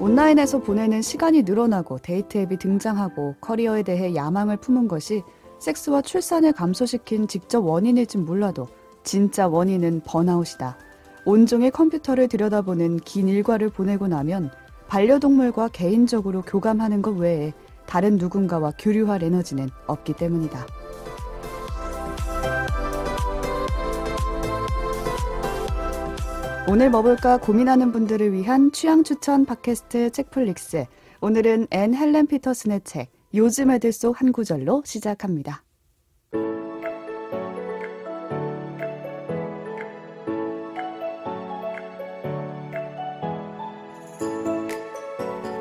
온라인에서 보내는 시간이 늘어나고 데이트 앱이 등장하고 커리어에 대해 야망을 품은 것이 섹스와 출산을 감소시킨 직접 원인일진 몰라도 진짜 원인은 번아웃이다. 온종일 컴퓨터를 들여다보는 긴 일과를 보내고 나면 반려동물과 개인적으로 교감하는 것 외에 다른 누군가와 교류할 에너지는 없기 때문이다. 오늘 뭐 볼까 고민하는 분들을 위한 취향 추천 팟캐스트 책플릭스. 오늘은 앤 헬렌 피터슨의 책 요즘 애들 속 한 구절로 시작합니다.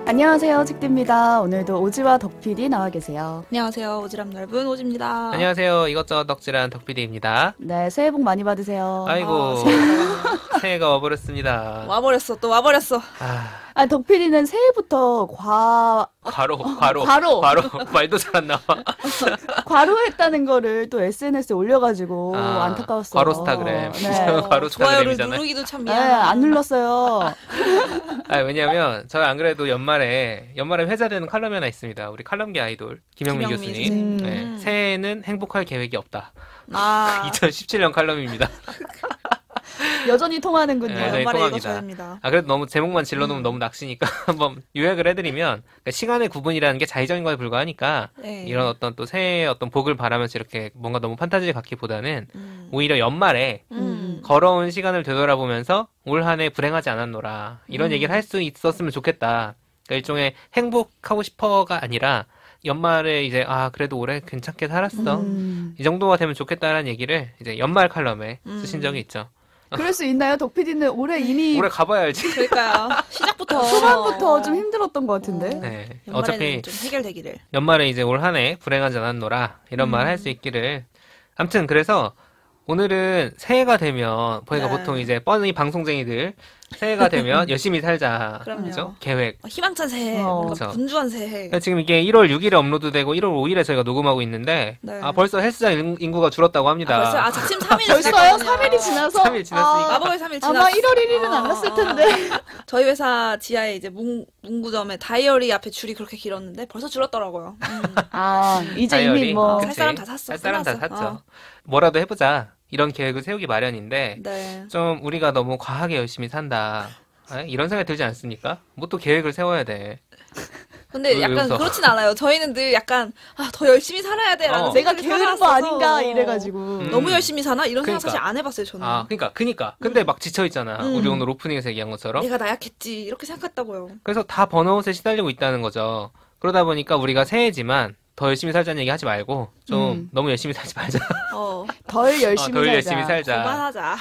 안녕하세요, 책디입니다. 오늘도 오지와 덕PD 나와 계세요. 안녕하세요, 오지랖 넓은 오지입니다. 안녕하세요, 이것저것 덕질한 덕PD입니다. 네, 새해 복 많이 받으세요. 아이고, 새해가 와버렸습니다. 와버렸어, 또 와버렸어. 덕PD는 새해부터 과로 말도 잘 안 나와. 과로했다는 거를 또 SNS에 올려가지고 안타까웠어요. 과로스타그램. 네. 과로 좋아요를 스타그램이잖아요. 누르기도 참 네, 미안해. 안 눌렀어요. 왜냐면 저희 안 그래도 연말에 회자되는 칼럼이 하나 있습니다. 우리 칼럼계 아이돌 김영민 교수님. 네, 새해에는 행복할 계획이 없다. 2017년 칼럼입니다. 여전히 통하는군요. 네, 여전히 연말에 통합니다. 읽어줘야합니다. 그래도 너무 제목만 질러놓으면 너무 낚시니까 한번 요약을 해드리면, 그러니까 시간의 구분이라는 게 자의적인 것에 불과하니까 네. 이런 어떤 또 새해의 어떤 복을 바라면서 이렇게 뭔가 너무 판타지를 갖기보다는 오히려 연말에 걸어온 시간을 되돌아보면서 올 한 해 불행하지 않았노라 이런 얘기를 할 수 있었으면 좋겠다. 그러니까 일종의 행복하고 싶어가 아니라 연말에 이제 그래도 올해 괜찮게 살았어. 이 정도가 되면 좋겠다라는 얘기를 이제 연말 칼럼에 쓰신 적이 있죠. 그럴 수 있나요? 덕PD는 올해 이미 올해 가봐야 알지. 그러니까요. 시작부터 초반부터 좀 힘들었던 것 같은데. 네. 연말에는 어차피 좀 해결되기를. 연말에 이제 올 한 해 불행하지 않았노라 이런 말 할 수 있기를. 아무튼 그래서 오늘은 새해가 되면 저희가 보통 이제 뻔히 방송쟁이들 새해가 되면 열심히 살자. 그럼요. 그죠? 계획. 희망찬 새해, 그쵸. 분주한 새해. 지금 이게 1월 6일에 업로드되고 1월 5일에 저희가 녹음하고 있는데 네. 벌써 헬스장 인구가 줄었다고 합니다. 벌써 지침 3일 벌써요? 3일이 지나서? 3일 지났으니까. 마법의 3일 지났어. 아마 1월 1일은 안 갔을 텐데. 저희 회사 지하에 이제 문구점에 다이어리 앞에 줄이 그렇게 길었는데 벌써 줄었더라고요. 이제 다이어리. 이미 뭐. 살 사람 다 샀어. 살 사람 다 끝났어. 샀죠. 뭐라도 해보자. 이런 계획을 세우기 마련인데 네. 좀 우리가 너무 과하게 열심히 산다. 이런 생각이 들지 않습니까? 뭐 또 계획을 세워야 돼. 근데 약간 웃어? 그렇진 않아요. 저희는 늘 약간 더 열심히 살아야 돼라는 내가 생각을 게으른 거 살아왔어서 아닌가 이래가지고. 너무 열심히 사나? 이런 생각 그러니까. 사실 안 해봤어요, 저는. 그니까. 근데 막 지쳐있잖아. 우리 오늘 오프닝에서 얘기한 것처럼. 내가 나약했지. 이렇게 생각했다고요. 그래서 다 번아웃에 시달리고 있다는 거죠. 그러다 보니까 우리가 새해지만 더 열심히 살자는 얘기 하지 말고 좀 너무 열심히 살지 말자. 덜 열심히 덜 살자. 열심히 살자. 그만하자.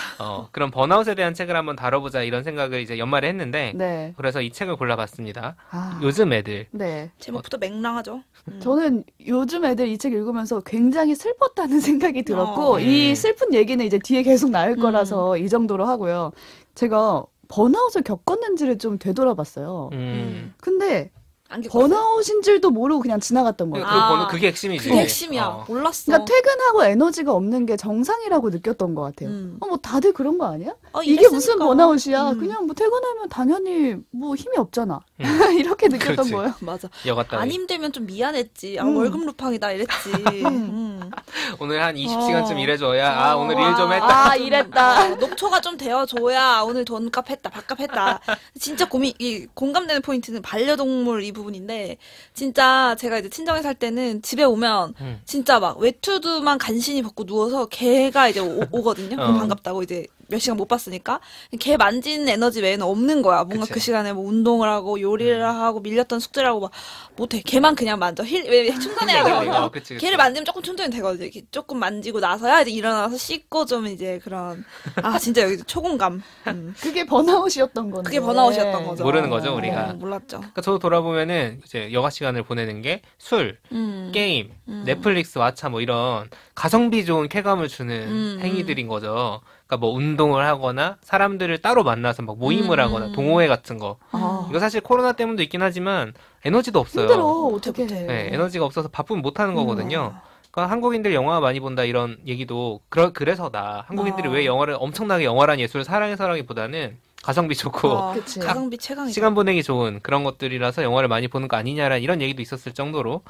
그럼 번아웃에 대한 책을 한번 다뤄보자 이런 생각을 이제 연말에 했는데 네. 그래서 이 책을 골라봤습니다. 요즘 애들. 네. 제목부터 맹랑하죠. 저는 요즘 애들 이 책 읽으면서 굉장히 슬펐다는 생각이 들었고 이 슬픈 얘기는 이제 뒤에 계속 나올 거라서 이 정도로 하고요. 제가 번아웃을 겪었는지를 좀 되돌아봤어요. 근데 안 겪었어요? 번아웃인 줄도 모르고 그냥 지나갔던 거예요. 그게 핵심이지. 그게 핵심이야. 몰랐어. 그러니까 퇴근하고 에너지가 없는 게 정상이라고 느꼈던 것 같아요. 뭐 다들 그런 거 아니야? 이게 이랬으니까. 무슨 번아웃이야? 그냥 뭐 퇴근하면 당연히 뭐 힘이 없잖아. 이렇게 느꼈던 그렇지. 거예요. 맞아. 여갔다. 안 힘들면 좀 미안했지. 월급 루팡이다 이랬지. 오늘 한 20시간쯤 일해줘야 오늘 일 좀 했다. 이랬다. 녹초가 좀 되어줘야 오늘 돈값 했다, 밥값 했다. 진짜 공감되는 포인트는 반려동물 이 부분인데 진짜 제가 이제 친정에 살 때는 집에 오면 진짜 막 외투도만 간신히 벗고 누워서 개가 이제 오거든요. 그럼 반갑다고 이제 몇 시간 못 봤으니까 개 만지는 에너지 외에는 없는 거야. 뭔가 그치. 그 시간에 뭐 운동을 하고 요리를 하고 밀렸던 숙제를 하고 막 못해. 개만 그냥 만져. 왜 충전해야 되거든요. 그치. 개를 만지면 조금 충전이 되거든요. 이렇게 조금 만지고 나서야 이제 일어나서 씻고 좀 이제 그런 진짜 여기 초공감. 그게 번아웃이었던 건데. 그게 번아웃이었던 거죠. 모르는 거죠, 우리가. 몰랐죠. 그러니까 저도 돌아보면은 이제 여가 시간을 보내는 게 술, 게임, 넷플릭스, 왓챠 뭐 이런 가성비 좋은 쾌감을 주는 행위들인 거죠. 그러니까 뭐 운동을 하거나 사람들을 따로 만나서 막 모임을 하거나 동호회 같은 거. 이거 사실 코로나 때문도 있긴 하지만 에너지도 없어요. 힘들어. 어떻게 해. 네, 에너지가 없어서 바쁘면 못 하는 거거든요. 그러니까 한국인들 영화 많이 본다 이런 얘기도 그래서다. 한국인들이 왜 영화를 엄청나게 영화란 예술을 사랑해서라기보다는 가성비 좋고 그치. 가성비 최강이다. 시간 보내기 좋은 그런 것들이라서 영화를 많이 보는 거 아니냐라는 이런 얘기도 있었을 정도로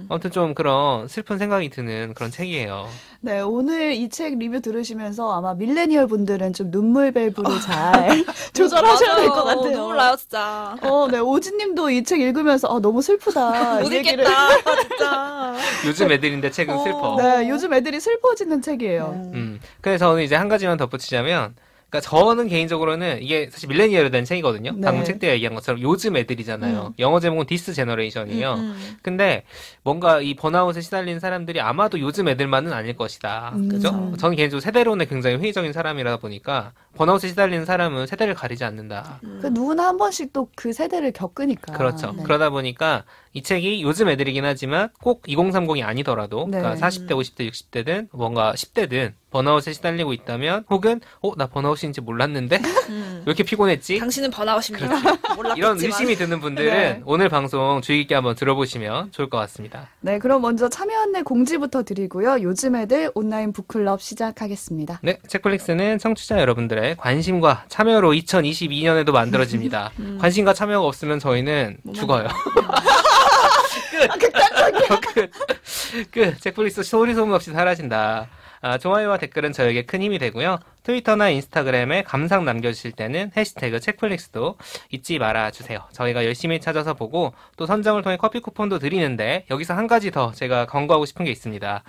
아무튼 좀 그런 슬픈 생각이 드는 그런 책이에요. 네, 오늘 이 책 리뷰 들으시면서 아마 밀레니얼 분들은 좀 눈물 밸브를 잘 조절하셔야 될 것 같아요. 눈물 나요, 진짜. 네, 오지님도 이 책 읽으면서 너무 슬프다. 못 이 얘기를. 읽겠다, 진짜. 요즘 애들인데 책은 슬퍼. 네, 요즘 애들이 슬퍼지는 책이에요. 그래서 저는 이제 한 가지만 덧붙이자면, 그러니까 저는 개인적으로는 이게 사실 밀레니얼에 대한 책이거든요. 네. 방금 책 때 얘기한 것처럼 요즘 애들이잖아요. 영어 제목은 디스 제너레이션이에요. 근데 뭔가 이 번아웃에 시달린 사람들이 아마도 요즘 애들만은 아닐 것이다. 그죠? 저는 개인적으로 세대론에 굉장히 회의적인 사람이라 보니까 번아웃에 시달리는 사람은 세대를 가리지 않는다. 그 누구나 한 번씩 또 그 세대를 겪으니까. 그렇죠. 네. 그러다 보니까 이 책이 요즘 애들이긴 하지만 꼭 2030이 아니더라도 네. 그러니까 40대, 50대, 60대든 뭔가 10대든 번아웃에 시달리고 있다면 혹은 나 번아웃인지 몰랐는데 왜 이렇게 피곤했지? 당신은 번아웃입니다. 몰랐겠지만. 이런 의심이 드는 분들은 네. 오늘 방송 주의 깊게 한번 들어보시면 좋을 것 같습니다. 네, 그럼 먼저 참여 안내 공지부터 드리고요. 요즘 애들 온라인 북클럽 시작하겠습니다. 네, 책플릭스는 청취자 여러분들의 관심과 참여로 2022년에도 만들어집니다. 관심과 참여가 없으면 저희는 죽어요. 끝. 책플릭스 소리 소문 없이 사라진다. 좋아요와 댓글은 저에게 큰 힘이 되고요. 트위터나 인스타그램에 감상 남겨주실 때는 해시태그 책플릭스도 잊지 말아주세요. 저희가 열심히 찾아서 보고 또 선정을 통해 커피 쿠폰도 드리는데 여기서 한 가지 더 제가 광고하고 싶은 게 있습니다.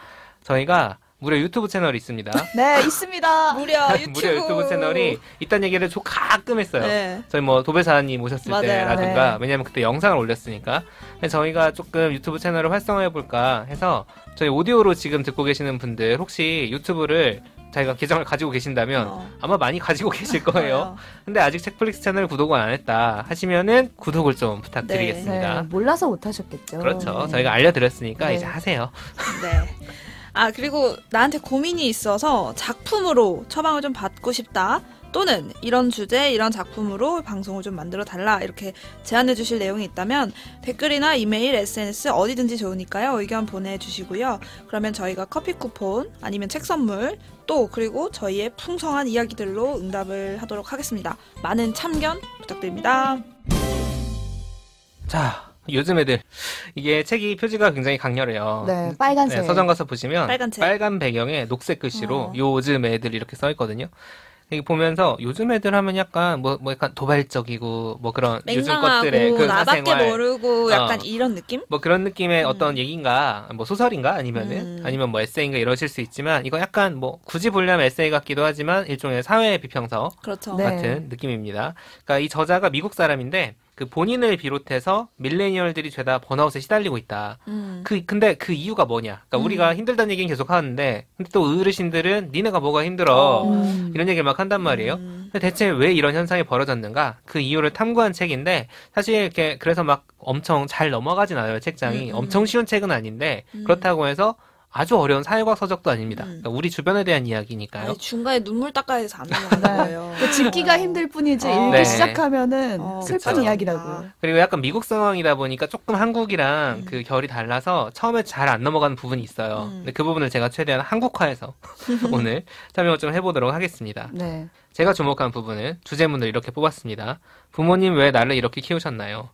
저희가 무려 유튜브 채널이 있습니다. 네, 있습니다. 무려 유튜브 채널이 있다는 얘기를 가끔 했어요. 네. 저희 뭐 도배사님 오셨을 맞아요. 때라든가 네. 왜냐면 그때 영상을 올렸으니까 저희가 조금 유튜브 채널을 활성화해볼까 해서 저희 오디오로 지금 듣고 계시는 분들 혹시 유튜브를 자기가 계정을 가지고 계신다면 아마 많이 가지고 계실 거예요. 근데 아직 책플릭스 채널 구독을 안 했다 하시면은 구독을 좀 부탁드리겠습니다. 네, 몰라서 못하셨겠죠. 그렇죠. 네. 저희가 알려드렸으니까 네. 이제 하세요. 네. 그리고 나한테 고민이 있어서 작품으로 처방을 좀 받고 싶다. 또는 이런 주제, 이런 작품으로 방송을 좀 만들어 달라. 이렇게 제안해 주실 내용이 있다면 댓글이나 이메일, SNS 어디든지 좋으니까요. 의견 보내주시고요. 그러면 저희가 커피 쿠폰 아니면 책 선물 또 그리고 저희의 풍성한 이야기들로 응답을 하도록 하겠습니다. 많은 참견 부탁드립니다. 자, 요즘 애들 이게 책이 표지가 굉장히 강렬해요. 네, 빨간색. 네, 서점 가서 보시면 빨간 책. 빨간 배경에 녹색 글씨로 요즘 애들 이렇게 써 있거든요. 이게 보면서 요즘 애들 하면 약간 뭐 약간 도발적이고 뭐 그런 요즘 것들의 맹랑하고 그 나밖에 사생활 모르고 약간 이런 느낌? 뭐 그런 느낌의 어떤 얘기인가 뭐 소설인가 아니면 뭐 에세이인가 이러실 수 있지만 이거 약간 뭐 굳이 보려면 에세이 같기도 하지만 일종의 사회 비평서 그렇죠. 네. 같은 느낌입니다. 그러니까 이 저자가 미국 사람인데 그 본인을 비롯해서 밀레니얼들이 죄다 번아웃에 시달리고 있다. 근데 그 이유가 뭐냐? 그러니까 우리가 힘들다는 얘기는 계속 하는데 근데 또 어르신들은 니네가 뭐가 힘들어 이런 얘기를 막 한단 말이에요. 근데 대체 왜 이런 현상이 벌어졌는가? 그 이유를 탐구한 책인데 사실 이렇게 그래서 막 엄청 잘 넘어가진 않아요. 책장이 엄청 쉬운 책은 아닌데 그렇다고 해서 아주 어려운 사회과학 서적도 아닙니다. 그러니까 우리 주변에 대한 이야기니까요. 아니, 중간에 눈물 닦아야 해서 안 넘어가는 거예요. 듣기가 힘들 뿐이지 읽기 네. 시작하면은 슬픈 그쵸. 이야기라고요. 그리고 약간 미국 상황이다 보니까 조금 한국이랑 그 결이 달라서 처음에 잘 안 넘어가는 부분이 있어요. 근데 그 부분을 제가 최대한 한국화해서 오늘 설명을 좀 해보도록 하겠습니다. 네. 제가 주목한 부분은 주제문을 이렇게 뽑았습니다. 부모님 왜 나를 이렇게 키우셨나요?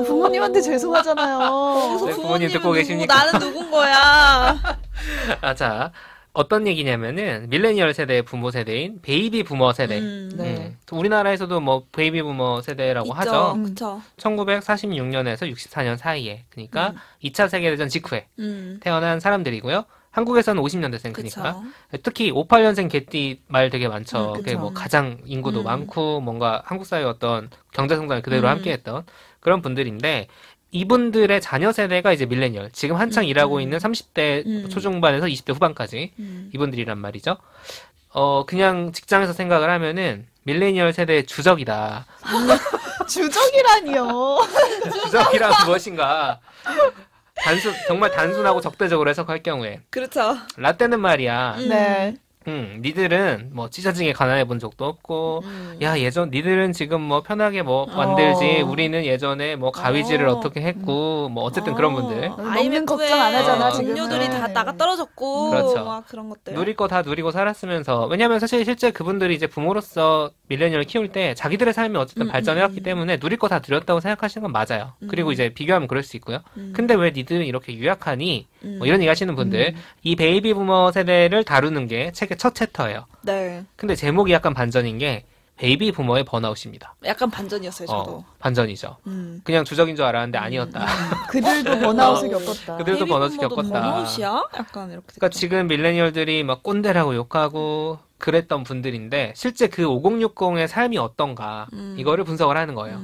부모님한테 죄송하잖아요. 여기서 네, 부모님 부모님은 듣고 누구, 계십니까? 나는 누군 거야. 자, 어떤 얘기냐면은 밀레니얼 세대의 부모 세대인 베이비 부머 세대. 네. 우리나라에서도 뭐 베이비 부머 세대라고 있죠. 하죠. 그쵸. 1946년에서 64년 사이에. 그러니까 2차 세계대전 직후에 음. 태어난 사람들이고요. 한국에서는 50년대생 그러니까 그쵸. 특히 58년생 개띠 말 되게 많죠. 그쵸. 그게 뭐 가장 인구도 많고 뭔가 한국 사회의 어떤 경제 성장을 그대로 함께했던 그런 분들인데 이분들의 자녀 세대가 이제 밀레니얼. 지금 한창 일하고 있는 30대 초중반에서 20대 후반까지 이분들이란 말이죠. 그냥 직장에서 생각을 하면은 밀레니얼 세대의 주적이다. 주적이라니요. 주적이란 무엇인가? 정말 단순하고 적대적으로 해석할 경우에 그렇죠. 라떼는 말이야. 네. 니들은 뭐 찢어지게 가난해 본 적도 없고, 야, 니들은 지금 뭐 편하게 뭐 만들지, 우리는 예전에 뭐 가위질을 어떻게 했고, 뭐 어쨌든 그런 분들. 먹는 걱정 안 하잖아, 지금. 음료들이 다 나가 떨어졌고, 그렇죠. 막 그런 것들. 누릴 거 다 누리고 살았으면서, 왜냐면 사실 실제 그분들이 이제 부모로서 밀레니얼을 키울 때 자기들의 삶이 어쨌든 발전해왔기 때문에 누릴 거 다 누렸다고 생각하시는 건 맞아요. 그리고 이제 비교하면 그럴 수 있고요. 근데 왜 니들은 이렇게 유약하니? 뭐 이런 얘기 하시는 분들, 이 베이비 부머 세대를 다루는 게 책의 첫 챕터예요. 네. 근데 제목이 약간 반전인 게 베이비 부머의 번아웃입니다. 약간 반전이었어요, 저도. 반전이죠. 그냥 주적인 줄 알았는데 아니었다. 그들도 번아웃을 겪었다. 그들도 번아웃을 겪었다. 번아웃이야? 약간 이렇게. 그러니까 지금 밀레니얼들이 막 꼰대라고 욕하고 그랬던 분들인데 실제 그 5060의 삶이 어떤가 이거를 분석을 하는 거예요.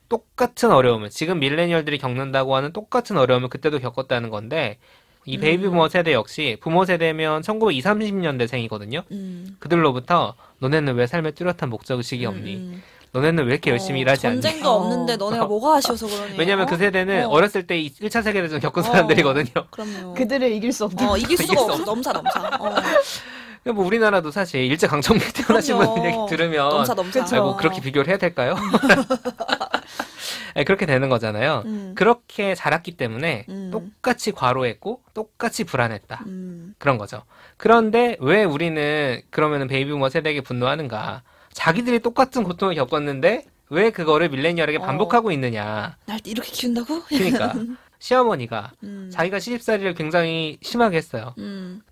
똑같은 어려움을 지금 밀레니얼들이 겪는다고 하는 똑같은 어려움을 그때도 겪었다는 건데 이 베이비 부머 세대 역시 부모 세대면 1920, 30년대생이거든요. 그들로부터 너네는 왜 삶에 뚜렷한 목적의식이 없니? 너네는 왜 이렇게 열심히 일하지 않니? 전쟁도 없는데 너네가 뭐가 아쉬워서 그러니? 왜냐면 그 세대는 어렸을 때 1차 세계대전 겪은 사람들이거든요. 그럼요. 그들을 이길 수 없다. 이길 수가 없어. 넘사. 뭐 우리나라도 사실 일제강점기 태어나신 분들 얘기 들으면 넘사. 아이고 그렇게 비교를 해야 될까요? 네, 그렇게 되는 거잖아요. 그렇게 자랐기 때문에 똑같이 과로했고 똑같이 불안했다. 그런 거죠. 그런데 왜 우리는 그러면은 베이비부머 세대에게 분노하는가? 자기들이 똑같은 고통을 겪었는데 왜 그거를 밀레니얼에게 반복하고 있느냐? 날 이렇게 키운다고? 그러니까 시어머니가 자기가 시집살이를 굉장히 심하게 했어요.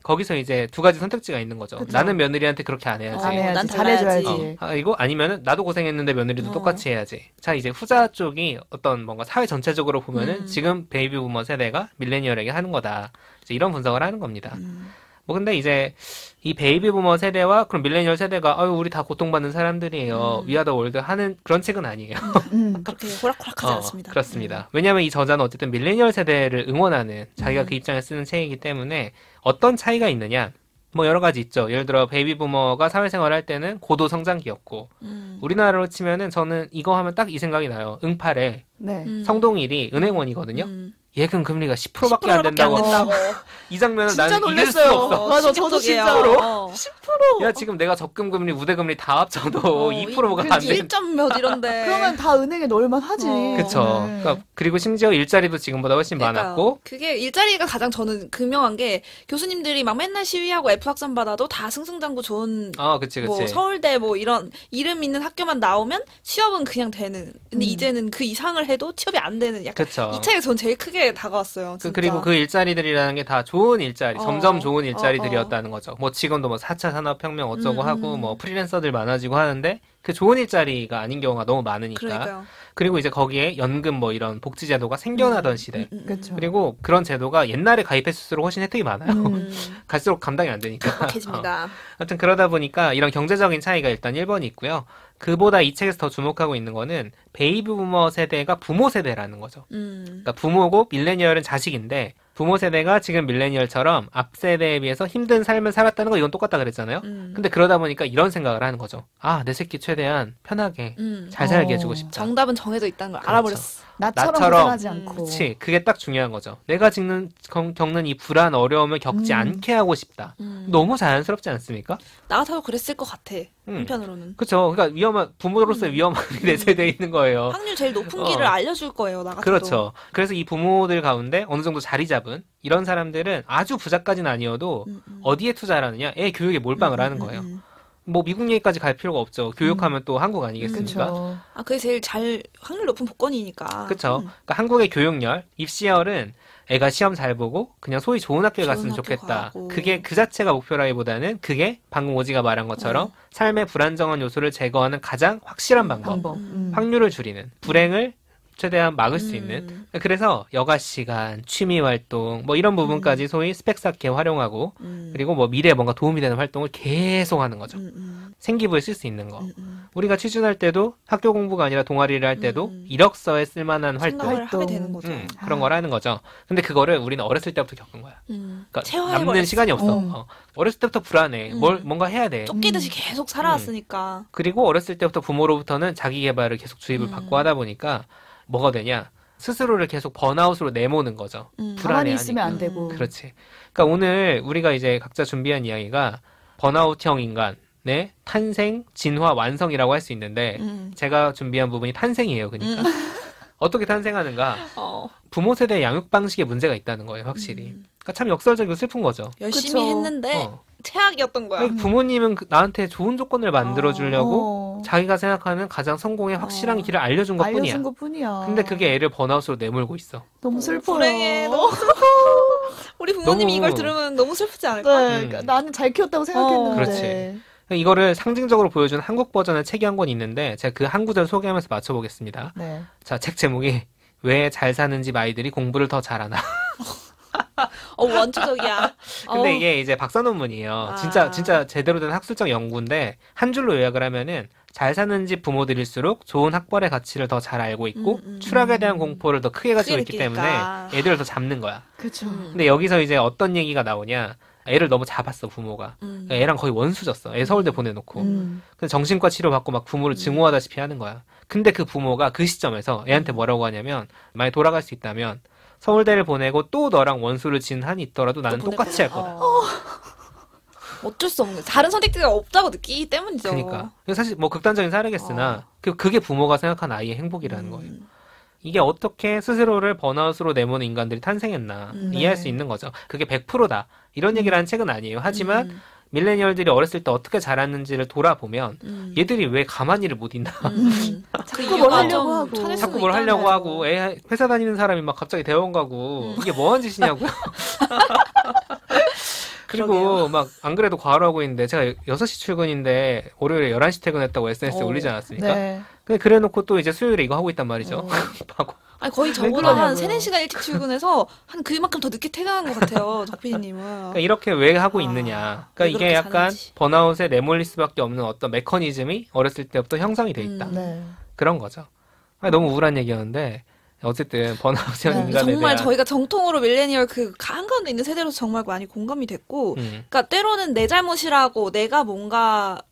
거기서 이제 두 가지 선택지가 있는 거죠. 그쵸. 나는 며느리한테 그렇게 안 해야지. 난 잘해줘야지. 이거 아니면은 나도 고생했는데 며느리도 똑같이 해야지. 자, 이제 후자 쪽이 어떤 뭔가 사회 전체적으로 보면은 지금 베이비 부머 세대가 밀레니얼에게 하는 거다. 이제 이런 분석을 하는 겁니다. 뭐 근데 이제 이 베이비 부머 세대와 그럼 밀레니얼 세대가 우리 다 고통받는 사람들이에요. 위아더 월드 하는 그런 책은 아니에요. 그렇게 호락호락하지 않습니다. 그렇습니다. 왜냐하면 이 저자는 어쨌든 밀레니얼 세대를 응원하는 자기가 그 입장에 쓰는 책이기 때문에 어떤 차이가 있느냐? 뭐 여러 가지 있죠. 예를 들어 베이비 부머가 사회생활 할 때는 고도 성장기였고 우리나라로 치면은 저는 이거 하면 딱 이 생각이 나요. 응팔에 네. 성동일이 은행원이거든요. 예금 금리가 10%밖에 안 된다고. 이 장면은 진짜 나는 이길 수가 놀랐어요. 없어. 맞아, 저도 진짜로. 10%? 야, 지금 내가 적금 금리, 우대 금리 다 합쳐도 2%가 안 돼. 1점 몇 이런데. 그러면 다 은행에 넣을만 하지. 그쵸. 네. 그러니까 그리고 심지어 일자리도 지금보다 훨씬 많았고. 그게 일자리가 가장 저는 극명한 게 교수님들이 막 맨날 시위하고 F학점 받아도 다 승승장구 좋은 그치. 뭐 서울대 뭐 이런 이름 있는 학교만 나오면 취업은 그냥 되는. 근데 이제는 그 이상을 해도 취업이 안 되는 약간 그쵸. 이 차이가 전 제일 크게 다가왔어요. 진짜. 그리고 그 일자리들이라는 게 다 좋은 일자리, 점점 좋은 일자리들이었다는 거죠. 뭐 지금도 뭐 4차 산업혁명 어쩌고 하고 뭐 프리랜서들 많아지고 하는데 그 좋은 일자리가 아닌 경우가 너무 많으니까. 그러니까요. 그리고 이제 거기에 연금 뭐 이런 복지제도가 생겨나던 시대. 그쵸. 그리고 그런 제도가 옛날에 가입했을수록 훨씬 혜택이 많아요. 갈수록 감당이 안 되니까. 빡빡해집니다. 하여튼 그러다 보니까 이런 경제적인 차이가 일단 1번이 있고요. 그보다 이 책에서 더 주목하고 있는 거는 베이비 부머 세대가 부모 세대라는 거죠. 그러니까 부모고 밀레니얼은 자식인데 부모 세대가 지금 밀레니얼처럼 앞 세대에 비해서 힘든 삶을 살았다는 거 이건 똑같다 그랬잖아요. 근데 그러다 보니까 이런 생각을 하는 거죠. 내 새끼 최대한 편하게 잘 살게 해주고 싶다. 정답은 정해져 있다는 걸 그렇죠. 알아버렸어. 나처럼 고생하지 않고. 그치. 그게 딱 중요한 거죠. 내가 겪는 이 불안, 어려움을 겪지 않게 하고 싶다. 너무 자연스럽지 않습니까? 나 같아도 그랬을 것 같아. 한편으로는. 그쵸. 그러니까 부모로서의 위험함이 내 세대에 있는 거예요. 확률 제일 높은 길을 알려줄 거예요, 나 같아도. 그렇죠. 그래서 이 부모들 가운데 어느 정도 자리 잡은 이런 사람들은 아주 부자까지는 아니어도 어디에 투자를 하느냐? 애 교육에 몰빵을 하는 거예요. 뭐 미국 얘기까지 갈 필요가 없죠. 교육하면 또 한국 아니겠습니까? 그쵸. 그게 제일 확률 높은 복권이니까. 그렇죠. 그러니까 한국의 교육열, 입시열은 애가 시험 잘 보고 그냥 소위 좋은 학교에 좋은 갔으면 학교 좋겠다. 가고. 그게 그 자체가 목표라기보다는 그게 방금 오지가 말한 것처럼 삶의 불안정한 요소를 제거하는 가장 확실한 방법. 확률을 줄이는, 불행을 최대한 막을 수 있는. 그래서 여가 시간, 취미 활동 뭐 이런 부분까지 소위 스펙 쌓기에 활용하고 그리고 뭐 미래에 뭔가 도움이 되는 활동을 계속 하는 거죠. 생기부에 쓸 수 있는 거. 우리가 취준할 때도 학교 공부가 아니라 동아리를 할 때도 이력서에 쓸만한 활동. 생각을 하게 되는 거죠. 그런 걸 하는 거죠. 근데 그거를 우리는 어렸을 때부터 겪은 거야. 그러니까 체화해버렸어. 남는 시간이 없어. 어렸을 때부터 불안해. 뭔가 해야 돼. 쫓기듯이 계속 살아왔으니까. 그리고 어렸을 때부터 부모로부터는 자기 개발을 계속 주입을 받고 하다 보니까 뭐가 되냐? 스스로를 계속 번아웃으로 내모는 거죠. 가만히 불안해하니까. 있으면 안 되고. 그렇지. 그러니까 오늘 우리가 이제 각자 준비한 이야기가 번아웃형 인간의 탄생, 진화, 완성이라고 할 수 있는데 제가 준비한 부분이 탄생이에요. 그러니까 어떻게 탄생하는가? 부모 세대의 양육 방식에 문제가 있다는 거예요, 확실히. 그러니까 참 역설적이고 슬픈 거죠. 열심히 그쵸. 했는데 최악이었던 거야. 부모님은 나한테 좋은 조건을 만들어 주려고 자기가 생각하는 가장 성공의 확실한 길을 알려준 것뿐이야. 알려준 것뿐이야. 근데 그게 애를 번아웃으로 내몰고 있어. 너무 슬퍼요. 불행해. 너무 슬퍼. 우리 부모님이 너무- 이걸 들으면 너무 슬프지 않을까? 네, 그러니까 나는 잘 키웠다고 생각했는데. 그렇지. 이거를 상징적으로 보여준 한국 버전의 책이 한 권 있는데 제가 그 한 구절 소개하면서 맞춰보겠습니다. 네. 자, 책 제목이 왜 잘 사는 집 아이들이 공부를 더 잘하나. 원초적이야. 근데 이게 이제 박사 논문이에요. 진짜 제대로 된 학술적 연구인데 한 줄로 요약을 하면은 잘 사는 집 부모들일수록 좋은 학벌의 가치를 더 잘 알고 있고 추락에 대한 공포를 더 크게 가지고 있기 때문에 느끼니까. 애들을 더 잡는 거야. 그렇죠. 근데 여기서 이제 어떤 얘기가 나오냐. 애를 너무 잡았어, 부모가. 그러니까 애랑 거의 원수졌어. 애 서울대 보내놓고. 근데 정신과 치료받고 막 부모를 증오하다시피 하는 거야. 근데 그 부모가 그 시점에서 애한테 뭐라고 하냐면 만약 돌아갈 수 있다면 서울대를 보내고 또 너랑 원수를 진 한이 있더라도 나는 똑같이 할 거다. 어쩔 수 없는 다른 선택지가 없다고 느끼기 때문이죠. 그러니까 사실 뭐 극단적인 사례겠으나 그게 부모가 생각한 아이의 행복이라는 거예요. 이게 어떻게 스스로를 번아웃으로 내모는 인간들이 탄생했나 이해할 수 있는 거죠. 그게 100%다. 이런 얘기를 하는 책은 아니에요. 하지만 밀레니얼들이 어렸을 때 어떻게 자랐는지를 돌아보면 얘들이 왜 가만히를 못 있나. 자꾸 뭘 하려고 하고. 자꾸 뭘 하려고 하고 애 회사 다니는 사람이 막 갑자기 대원 가고 이게 뭐한 짓이냐고요. 그리고 막 안 그래도 과로 하고 있는데 제가 6시 출근인데 월요일에 11시 퇴근했다고 SNS에 올리지 않았습니까? 네. 근데 그래놓고 또 이제 수요일에 이거 하고 있단 말이죠. 하고. 아니 거의 저보다 한 3-4시간 일찍 출근해서 한 그만큼 더 늦게 퇴근한 것 같아요. 덕피디님은. 그러니까 이렇게 왜 하고 있느냐. 그러니까 왜 이게 그렇게 약간 사는지. 번아웃에 내몰릴 수밖에 없는 어떤 메커니즘이 어렸을 때부터 형성이 돼 있다. 네. 그런 거죠. 아니, 너무 우울한 얘기였는데 어쨌든 번아웃형 네, 인간에 정말 대한 저희가 정통으로 밀레니얼 그 한가운데 있는 세대로서 정말 많이 공감이 됐고, 그러니까 때로는 내 잘못이라고 내가 뭔가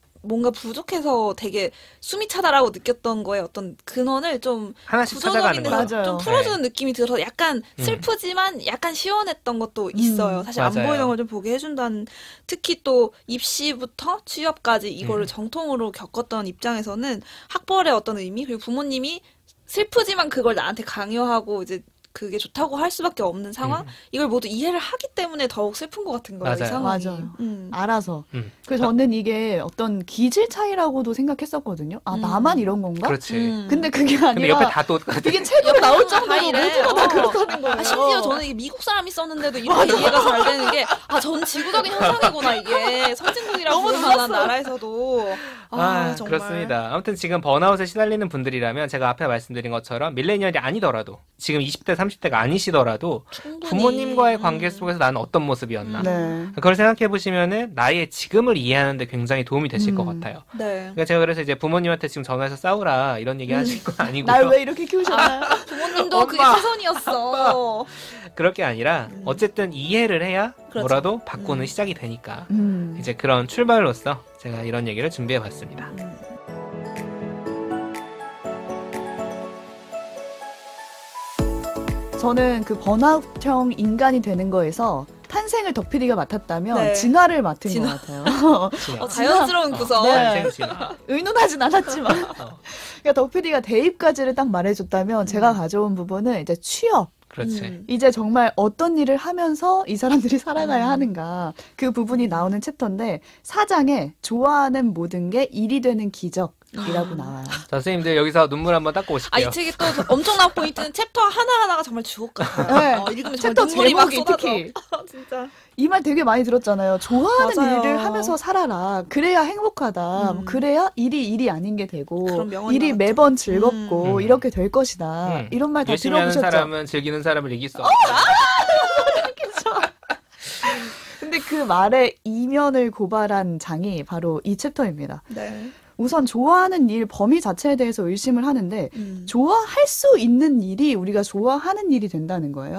부족해서 되게 숨이 차다라고 느꼈던 거에 어떤 근원을 좀 하나씩 구조적 찾아가는 있는 거죠. 맞아요. 좀 풀어주는 느낌이 들어서 약간 슬프지만 약간 시원했던 것도 있어요. 사실 안 맞아요. 보이는 걸 좀 보게 해준다는, 특히 또 입시부터 취업까지 이거를 정통으로 겪었던 입장에서는 학벌의 어떤 의미, 그리고 부모님이 슬프지만 그걸 나한테 강요하고 이제 그게 좋다고 할 수밖에 없는 상황, 이걸 모두 이해를 하기 때문에 더욱 슬픈 것 같은 거예요. 맞아요. 이 상황이. 맞아요. 알아서. 음. 그래서 저는 이게 어떤 기질 차이라고도 생각했었거든요. 아, 나만 이런 건가? 그렇지. 근데 그게 아니라 근데 옆에 다 똑같아. 이게 책으로 나올 정도로 다 이래. 모두가 다 그렇다는 거예요. 심지어 저는 이게 미국 사람이 썼는데도 이렇게 이해가 잘 되는 게, 전 지구적인 현상이구나, 이게. 선진국이라고 부를 만한 나라에서도. 정말. 그렇습니다. 아무튼 지금 번아웃에 시달리는 분들이라면 제가 앞에 말씀드린 것처럼 밀레니얼이 아니더라도 지금 20대, 30대가 아니시더라도 충분히. 부모님과의 관계 속에서 나는 어떤 모습이었나. 네. 그걸 생각해 보시면은 나의 지금을 이해하는데 굉장히 도움이 되실 것 같아요. 네. 그러니까 제가 그래서 이제 부모님한테 지금 전화해서 싸우라 이런 얘기 하실 건 아니고요. 날 왜 이렇게 키우셨나요? 부모님도 그게 엄마. 최선이었어. 그럴 게 아니라 어쨌든 이해를 해야 그렇죠. 뭐라도 바꾸는 시작이 되니까 음. 이제 그런 출발로서 제가 이런 얘기를 준비해 봤습니다. 저는 그 번아웃형 인간이 되는 거에서 탄생을 덕피디가 맡았다면 네. 진화를 맡은 진화. 것 같아요. 자연스러운 구성. 네. 탄생진화. 의논하진 않았지만. 그러니까 덕피디가 대입까지를 딱 말해줬다면 제가 가져온 부분은 이제 취업. 그렇지. 이제 정말 어떤 일을 하면서 이 사람들이 살아가야 하는가. 그 부분이 나오는 챕터인데 4장에 좋아하는 모든 게 일이 되는 기적이라고 나와요. 자, 선생님들 여기서 눈물 한번 닦고 오실게요. 이 책이 또 엄청난 포인트는 cep터 하나하나가 정말 주옥 같아요. 네. 읽으면 챕터 정말 눈물이 막 제목이 쏟아져. 특히 진짜. 이 말 되게 많이 들었잖아요. 좋아하는 맞아요. 일을 하면서 살아라. 그래야 행복하다. 뭐 그래야 일이 아닌 게 되고 그런 명언이 일이 나왔죠. 매번 즐겁고 이렇게 될 것이다. 이런 말 다 열심히 하는 들어보셨죠? 사람은 즐기는 사람을 이길 수 없다. 근데 그 말의 이면을 고발한 장이 바로 이 챕터입니다. 네. 우선 좋아하는 일 범위 자체에 대해서 의심을 하는데 좋아할 수 있는 일이 우리가 좋아하는 일이 된다는 거예요.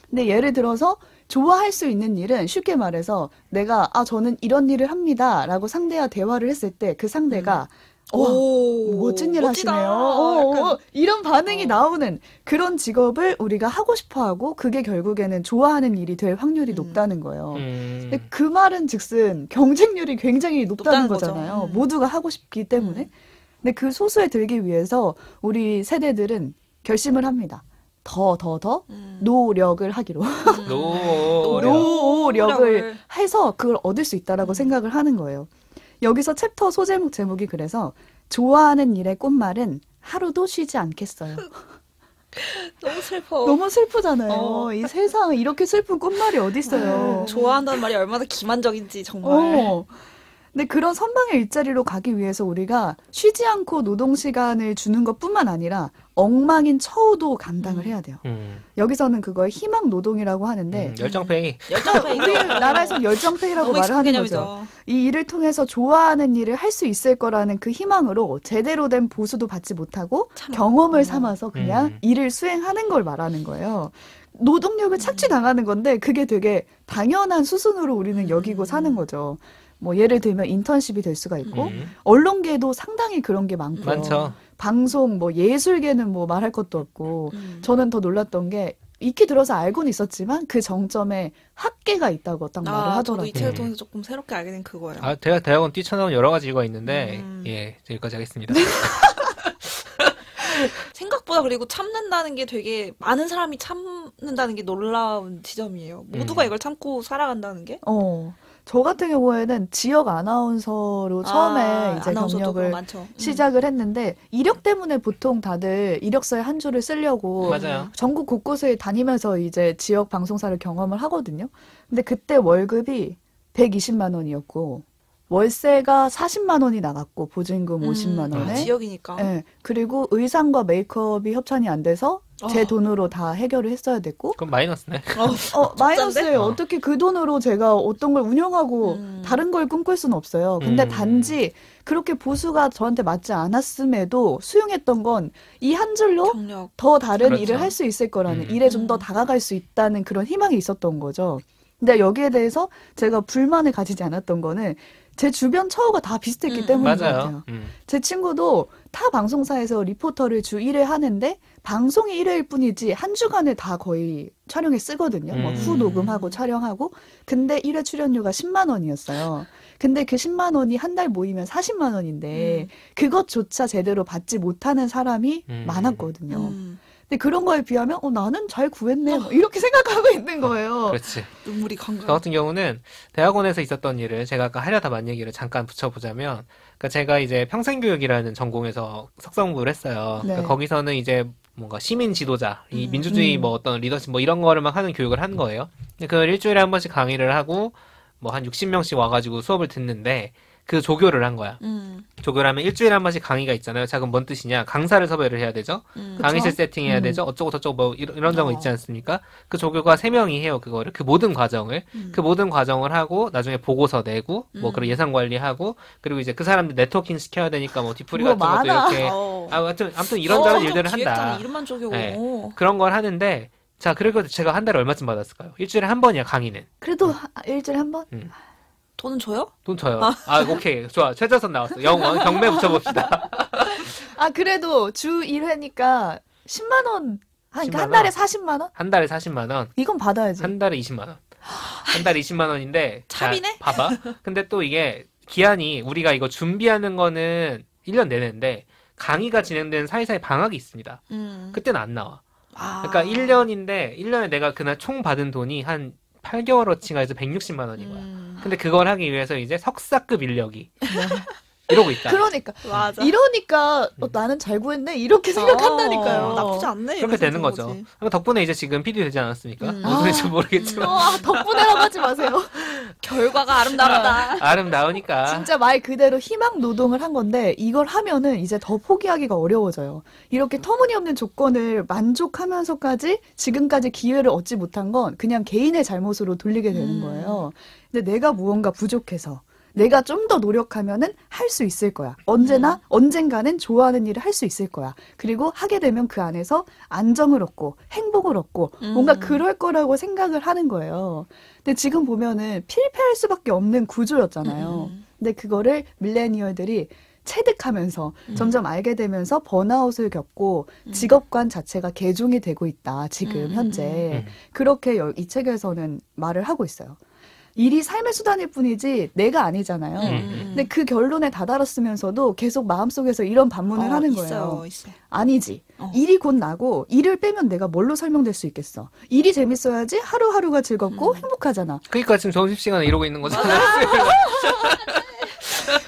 근데 예를 들어서 좋아할 수 있는 일은 쉽게 말해서 내가 저는 이런 일을 합니다 라고 상대와 대화를 했을 때 그 상대가 오, 멋진 일 멋지다. 하시네요. 이런 반응이 나오는 그런 직업을 우리가 하고 싶어하고 그게 결국에는 좋아하는 일이 될 확률이 높다는 거예요. 근데 그 말은 즉슨 경쟁률이 굉장히 높다는 거잖아요. 모두가 하고 싶기 때문에. 근데 그 소수에 들기 위해서 우리 세대들은 결심을 합니다. 더 노력을 하기로. 노력을 해서 그걸 얻을 수 있다라고 생각을 하는 거예요. 여기서 챕터 소제목 제목이 그래서 좋아하는 일의 꽃말은 하루도 쉬지 않겠어요. 너무 슬퍼. 너무 슬프잖아요. 이 세상에 이렇게 슬픈 꽃말이 어딨어요. 좋아한다는 말이 얼마나 기만적인지 정말. 근데 그런 선방의 일자리로 가기 위해서 우리가 쉬지 않고 노동 시간을 주는 것뿐만 아니라 엉망인 처우도 감당을 해야 돼요. 여기서는 그걸 희망 노동이라고 하는데 열정페이. 우리나라에서 열정페이라고 말을 하는 거죠. 이 일을 통해서 좋아하는 일을 할 수 있을 거라는 그 희망으로 제대로 된 보수도 받지 못하고 경험을 삼아서 그냥 일을 수행하는 걸 말하는 거예요. 노동력을 착취당하는 건데 그게 되게 당연한 수순으로 우리는 여기고 사는 거죠. 뭐 예를 들면 인턴십이 될 수가 있고 언론계도 상당히 그런 게 많고요. 많죠. 방송 뭐 예술계는 뭐 말할 것도 없고 저는 더 놀랐던 게 익히 들어서 알고는 있었지만 그 정점에 학계가 있다고 딱 말을 하더라고요. 저도 이 책을 통해서 조금 새롭게 알게 된 그거예요. 대학원 뛰쳐나온 여러 가지 이유가 있는데 예, 여기까지 하겠습니다. 생각보다 그리고 참는다는 게 되게 많은 사람이 참는다는 게 놀라운 지점이에요. 모두가 이걸 참고 살아간다는 게. 저 같은 경우에는 지역 아나운서로 처음에 이제 경력을 시작을 했는데 이력 때문에 보통 다들 이력서에 한 줄을 쓰려고 맞아요. 전국 곳곳을 다니면서 이제 지역 방송사를 경험을 하거든요. 근데 그때 월급이 120만 원이었고 월세가 40만 원이 나갔고 보증금 50만 원에 지역이니까. 네, 그리고 의상과 메이크업이 협찬이 안 돼서 제 돈으로 다 해결을 했어야 됐고. 그럼 마이너스네. 마이너스예요. 어떻게 그 돈으로 제가 어떤 걸 운영하고 다른 걸 꿈꿀 수는 없어요. 근데 단지 그렇게 보수가 저한테 맞지 않았음에도 수용했던 건 이 한 줄로 경력. 더 다른 그렇죠. 일을 할 수 있을 거라는 일에 좀 더 다가갈 수 있다는 그런 희망이 있었던 거죠. 근데 여기에 대해서 제가 불만을 가지지 않았던 거는 제 주변 처우가 다 비슷했기 때문인 것 같아요. 제 친구도 타 방송사에서 리포터를 주 1회 하는데 방송이 1회일 뿐이지 한 주간을 다 거의 촬영에 쓰거든요. 뭐 후 녹음하고 촬영하고. 근데 1회 출연료가 10만 원이었어요. 근데 그 10만 원이 한 달 모이면 40만 원인데 그것조차 제대로 받지 못하는 사람이 많았거든요. 근데 그런 거에 비하면 나는 잘 구했네 뭐 이렇게 생각하고 있는 거예요. 그렇지. 눈물이 저 같은 경우는 대학원에서 있었던 일을 제가 아까 하려다 만 얘기를 잠깐 붙여보자면, 그러니까 제가 이제 평생교육이라는 전공에서 석사 공부를 했어요. 네. 그러니까 거기서는 이제 뭔가 시민 지도자, 이 민주주의 뭐 어떤 리더십 뭐 이런 거를 막 하는 교육을 하는 거예요. 그걸 일주일에 한 번씩 강의를 하고 뭐 한 60명씩 와가지고 수업을 듣는데 그 조교를 한 거야. 조교를 하면 일주일에 한 번씩 강의가 있잖아요. 자, 그럼 뭔 뜻이냐? 강사를 섭외를 해야 되죠. 강의실 세팅해야 되죠. 어쩌고 저쩌고 뭐 이런 거 있지 않습니까? 그 조교가 3명이 해요. 그거를. 그 모든 과정을. 그 모든 과정을 하고 나중에 보고서 내고 뭐 그런 예산 관리하고 그리고 이제 그 사람들 네트워킹 시켜야 되니까 뭐 뒤풀이 같은 것도 이렇게 아무튼 이런저런 일들을 한다. 이름만 조교. 네. 그런 걸 하는데 자, 그리고 제가 한 달에 얼마쯤 받았을까요? 일주일에 한 번이야, 강의는. 그래도 일주일에 한 번? 돈은 줘요? 돈 줘요. 오케이. 좋아. 최저선 나왔어. 영원. 경매 붙여봅시다. 그래도 주 1회니까 10만 원. 그러니까 10만 한 달에 원? 40만 원? 한 달에 40만 원. 이건 받아야지. 한 달에 20만 원. 한 달에 20만 원인데. 차비네? 자, 봐봐. 근데 또 이게 기한이 우리가 이거 준비하는 거는 1년 내내인데 강의가 진행되는 사이사이 방학이 있습니다. 그때는 안 나와. 그러니까 1년인데 1년에 내가 그날 총 받은 돈이 한 8개월어치가 해서 160만 원인 거야. 근데 그걸 하기 위해서 이제 석사급 인력이 이러고 있다. 그러니까. 맞아. 이러니까 나는 잘 구했네 이렇게 생각한다니까요. 나쁘지 않네. 그렇게 되는 거죠. 덕분에 이제 지금 PD 되지 않았습니까? 무슨 소리인지 모르겠지만. 덕분에라고 하지 마세요. 결과가 아름답다. 아름다우니까. 진짜 말 그대로 희망 노동을 한 건데 이걸 하면은 이제 더 포기하기가 어려워져요. 이렇게 터무니없는 조건을 만족하면서까지 지금까지 기회를 얻지 못한 건 그냥 개인의 잘못으로 돌리게 되는 거예요. 근데 내가 무언가 부족해서 내가 좀 더 노력하면은 할 수 있을 거야. 언젠가는 좋아하는 일을 할 수 있을 거야. 그리고 하게 되면 그 안에서 안정을 얻고 행복을 얻고 뭔가 그럴 거라고 생각을 하는 거예요. 근데 지금 보면은 필패할 수밖에 없는 구조였잖아요. 근데 그거를 밀레니얼들이 체득하면서 점점 알게 되면서 번아웃을 겪고 직업관 자체가 개종이 되고 있다. 지금 현재. 그렇게 이 책에서는 말을 하고 있어요. 일이 삶의 수단일 뿐이지 내가 아니잖아요. 근데 그 결론에 다다랐으면서도 계속 마음속에서 이런 반문을 하는 거예요. 있어요. 아니지. 일이 곧 나고 일을 빼면 내가 뭘로 설명될 수 있겠어. 일이 재밌어야지 하루하루가 즐겁고 행복하잖아. 그러니까 지금 점심시간에 이러고 있는 거잖아요.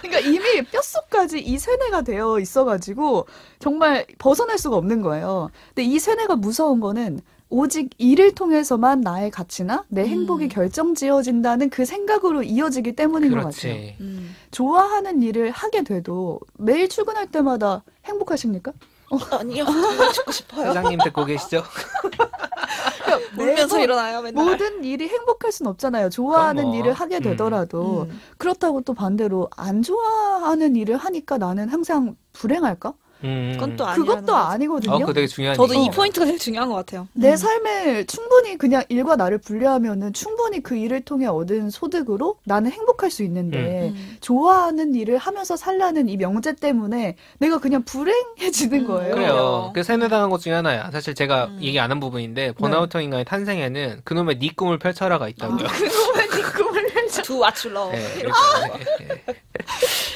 그러니까 이미 뼛속까지 이 세뇌가 되어 있어가지고 정말 벗어날 수가 없는 거예요. 근데 이 세뇌가 무서운 거는 오직 일을 통해서만 나의 가치나 내 행복이 결정지어진다는 그 생각으로 이어지기 때문인 것 같아요. 좋아하는 일을 하게 돼도 매일 출근할 때마다 행복하십니까? 아니요. 듣고 싶어요. 사장님 듣고 계시죠? 울면서 일어나요, 맨날. 모든 일이 행복할 순 없잖아요. 좋아하는 일을 하게 되더라도. 그렇다고 또 반대로 안 좋아하는 일을 하니까 나는 항상 불행할까? 그건 또 그것도 아니거든요. 그거 되게 중요한 저도 얘기예요. 이 포인트가 되게 중요한 것 같아요. 내 삶을 충분히 그냥 일과 나를 분리하면은 충분히 그 일을 통해 얻은 소득으로 나는 행복할 수 있는데 좋아하는 일을 하면서 살라는 이 명제 때문에 내가 그냥 불행해지는 거예요. 그래요. 그 세뇌당한 것 중에 하나야. 사실 제가 얘기 안 한 부분인데 번아웃형 인간의 탄생에는 그놈의 네 꿈을 펼쳐라가 있다고요. 그놈의 네 꿈을 펼쳐. Do what you love. 네,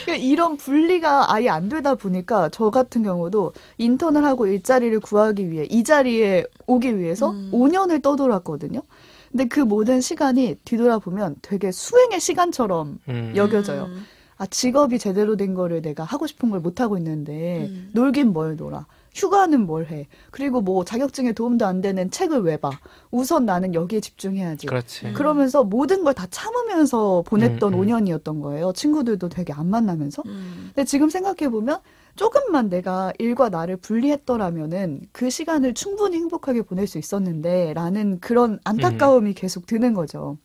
그러니까 이런 분리가 아예 안 되다 보니까 저 같은 경우도 인턴을 하고 일자리를 구하기 위해 이 자리에 오기 위해서 5년을 떠돌았거든요. 근데 그 모든 시간이 뒤돌아보면 되게 수행의 시간처럼 여겨져요. 아, 직업이 제대로 된 거를 내가 하고 싶은 걸 못하고 있는데 놀긴 뭘 놀아. 휴가는 뭘 해. 그리고 뭐 자격증에 도움도 안 되는 책을 왜 봐. 우선 나는 여기에 집중해야지. 그렇지. 그러면서 모든 걸 다 참으면서 보냈던 5년이었던 거예요. 친구들도 되게 안 만나면서. 근데 지금 생각해보면 조금만 내가 일과 나를 분리했더라면은 그 시간을 충분히 행복하게 보낼 수 있었는데 라는 그런 안타까움이 계속 드는 거죠.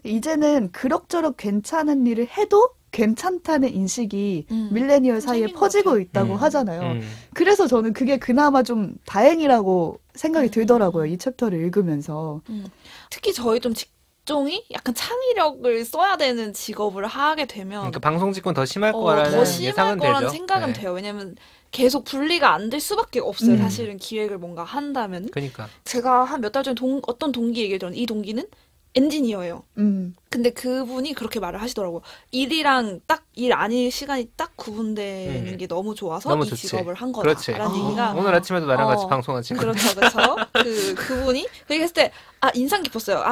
이제는 그럭저럭 괜찮은 일을 해도 괜찮다는 인식이 밀레니얼 사이에 퍼지고 있다고 하잖아요. 그래서 저는 그게 그나마 좀 다행이라고 생각이 들더라고요. 이 챕터를 읽으면서. 특히 저희 좀 직종이 약간 창의력을 써야 되는 직업을 하게 되면 그러니까 방송 직군 더 심할 더 거라는 심할 예상은 거라는 되죠. 생각은 돼요. 왜냐면 계속 분리가 안 될 수밖에 없어요. 사실은 기획을 뭔가 한다면. 그러니까. 제가 한 몇 달 전에 어떤 동기 얘기를 들었는데 이 동기는 엔지니어예요. 근데 그분이 그렇게 말을 하시더라고요. 일이랑 딱 일 아닐 시간이 딱 구분되는 게 너무 좋아서 너무 이 좋지. 직업을 한 그렇지. 거다라는 얘기가 오늘 아침에도 나랑 같이 방송한 친구. 그렇죠. 그래서 그분이 그렇게 했을 때 인상 깊었어요.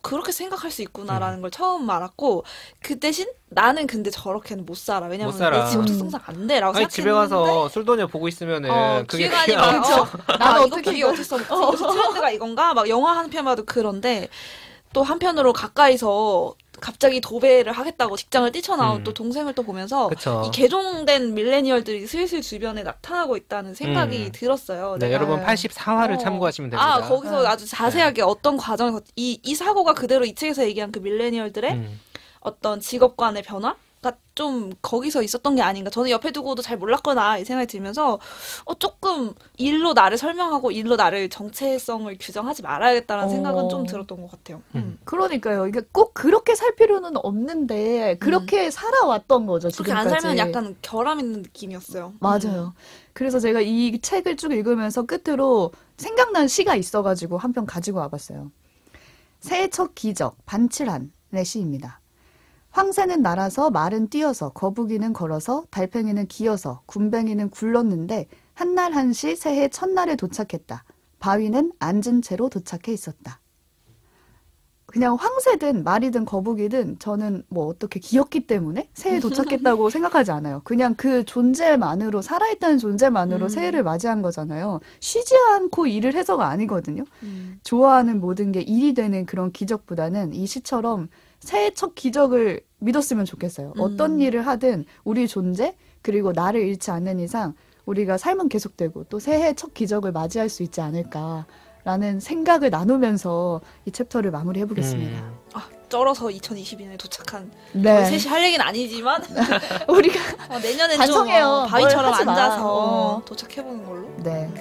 그렇게 생각할 수 있구나라는 걸 처음 알았고 그 대신 나는 근데 저렇게는 못 살아. 왜냐면 못 살아. 내 직업 특성상 안 돼라고 아니 생각했는데 집에 가서 술도녀 보고 있으면은 그게 기회가 그냥 아니면 나도 이거 기회 어쩔 수 없어. 요새 트렌드가 이건가? 막 영화 한 편 봐도 그런데 또 한편으로 가까이서 갑자기 도배를 하겠다고 직장을 뛰쳐나온 또 동생을 또 보면서 그쵸. 이 개종된 밀레니얼들이 슬슬 주변에 나타나고 있다는 생각이 들었어요. 네, 여러분 84화를 참고하시면 됩니다. 거기서 아주 자세하게 어떤 과정에서 이 사고가 그대로 이 책에서 얘기한 그 밀레니얼들의 어떤 직업관의 변화가 좀 거기서 있었던 게 아닌가. 저는 옆에 두고도 잘 몰랐거나 이 생각이 들면서 조금 일로 나를 설명하고 일로 나를 정체성을 규정하지 말아야겠다는 생각은 좀 들었던 것 같아요. 그러니까요. 이게 꼭 그렇게 살 필요는 없는데 그렇게 살아왔던 거죠. 그렇게 지금까지. 안 살면 약간 결함 있는 느낌이었어요. 맞아요. 그래서 제가 이 책을 쭉 읽으면서 끝으로 생각난 시가 있어가지고 한 편 가지고 와봤어요. 새해 첫 기적 반칠한의 시입니다. 황새는 날아서 말은 뛰어서 거북이는 걸어서 달팽이는 기어서 굼벵이는 굴렀는데 한날 한시 새해 첫날에 도착했다. 바위는 앉은 채로 도착해 있었다. 그냥 황새든 말이든 거북이든 저는 뭐 어떻게 기었기 때문에 새해에 도착했다고 생각하지 않아요. 그냥 그 존재만으로 살아있다는 존재만으로 새해를 맞이한 거잖아요. 쉬지 않고 일을 해서가 아니거든요. 좋아하는 모든 게 일이 되는 그런 기적보다는 이 시처럼 새해 첫 기적을 믿었으면 좋겠어요. 어떤 일을 하든 우리 존재 그리고 나를 잃지 않는 이상 우리가 삶은 계속되고 또 새해 첫 기적을 맞이할 수 있지 않을까라는 생각을 나누면서 이 챕터를 마무리해보겠습니다. 쩔어서 2022년에 도착한 네. 셋이 할 얘기는 아니지만 우리가 내년엔 반성해요. 좀 바위처럼 뭘 하지 마. 앉아서 도착해보는 걸로. 네.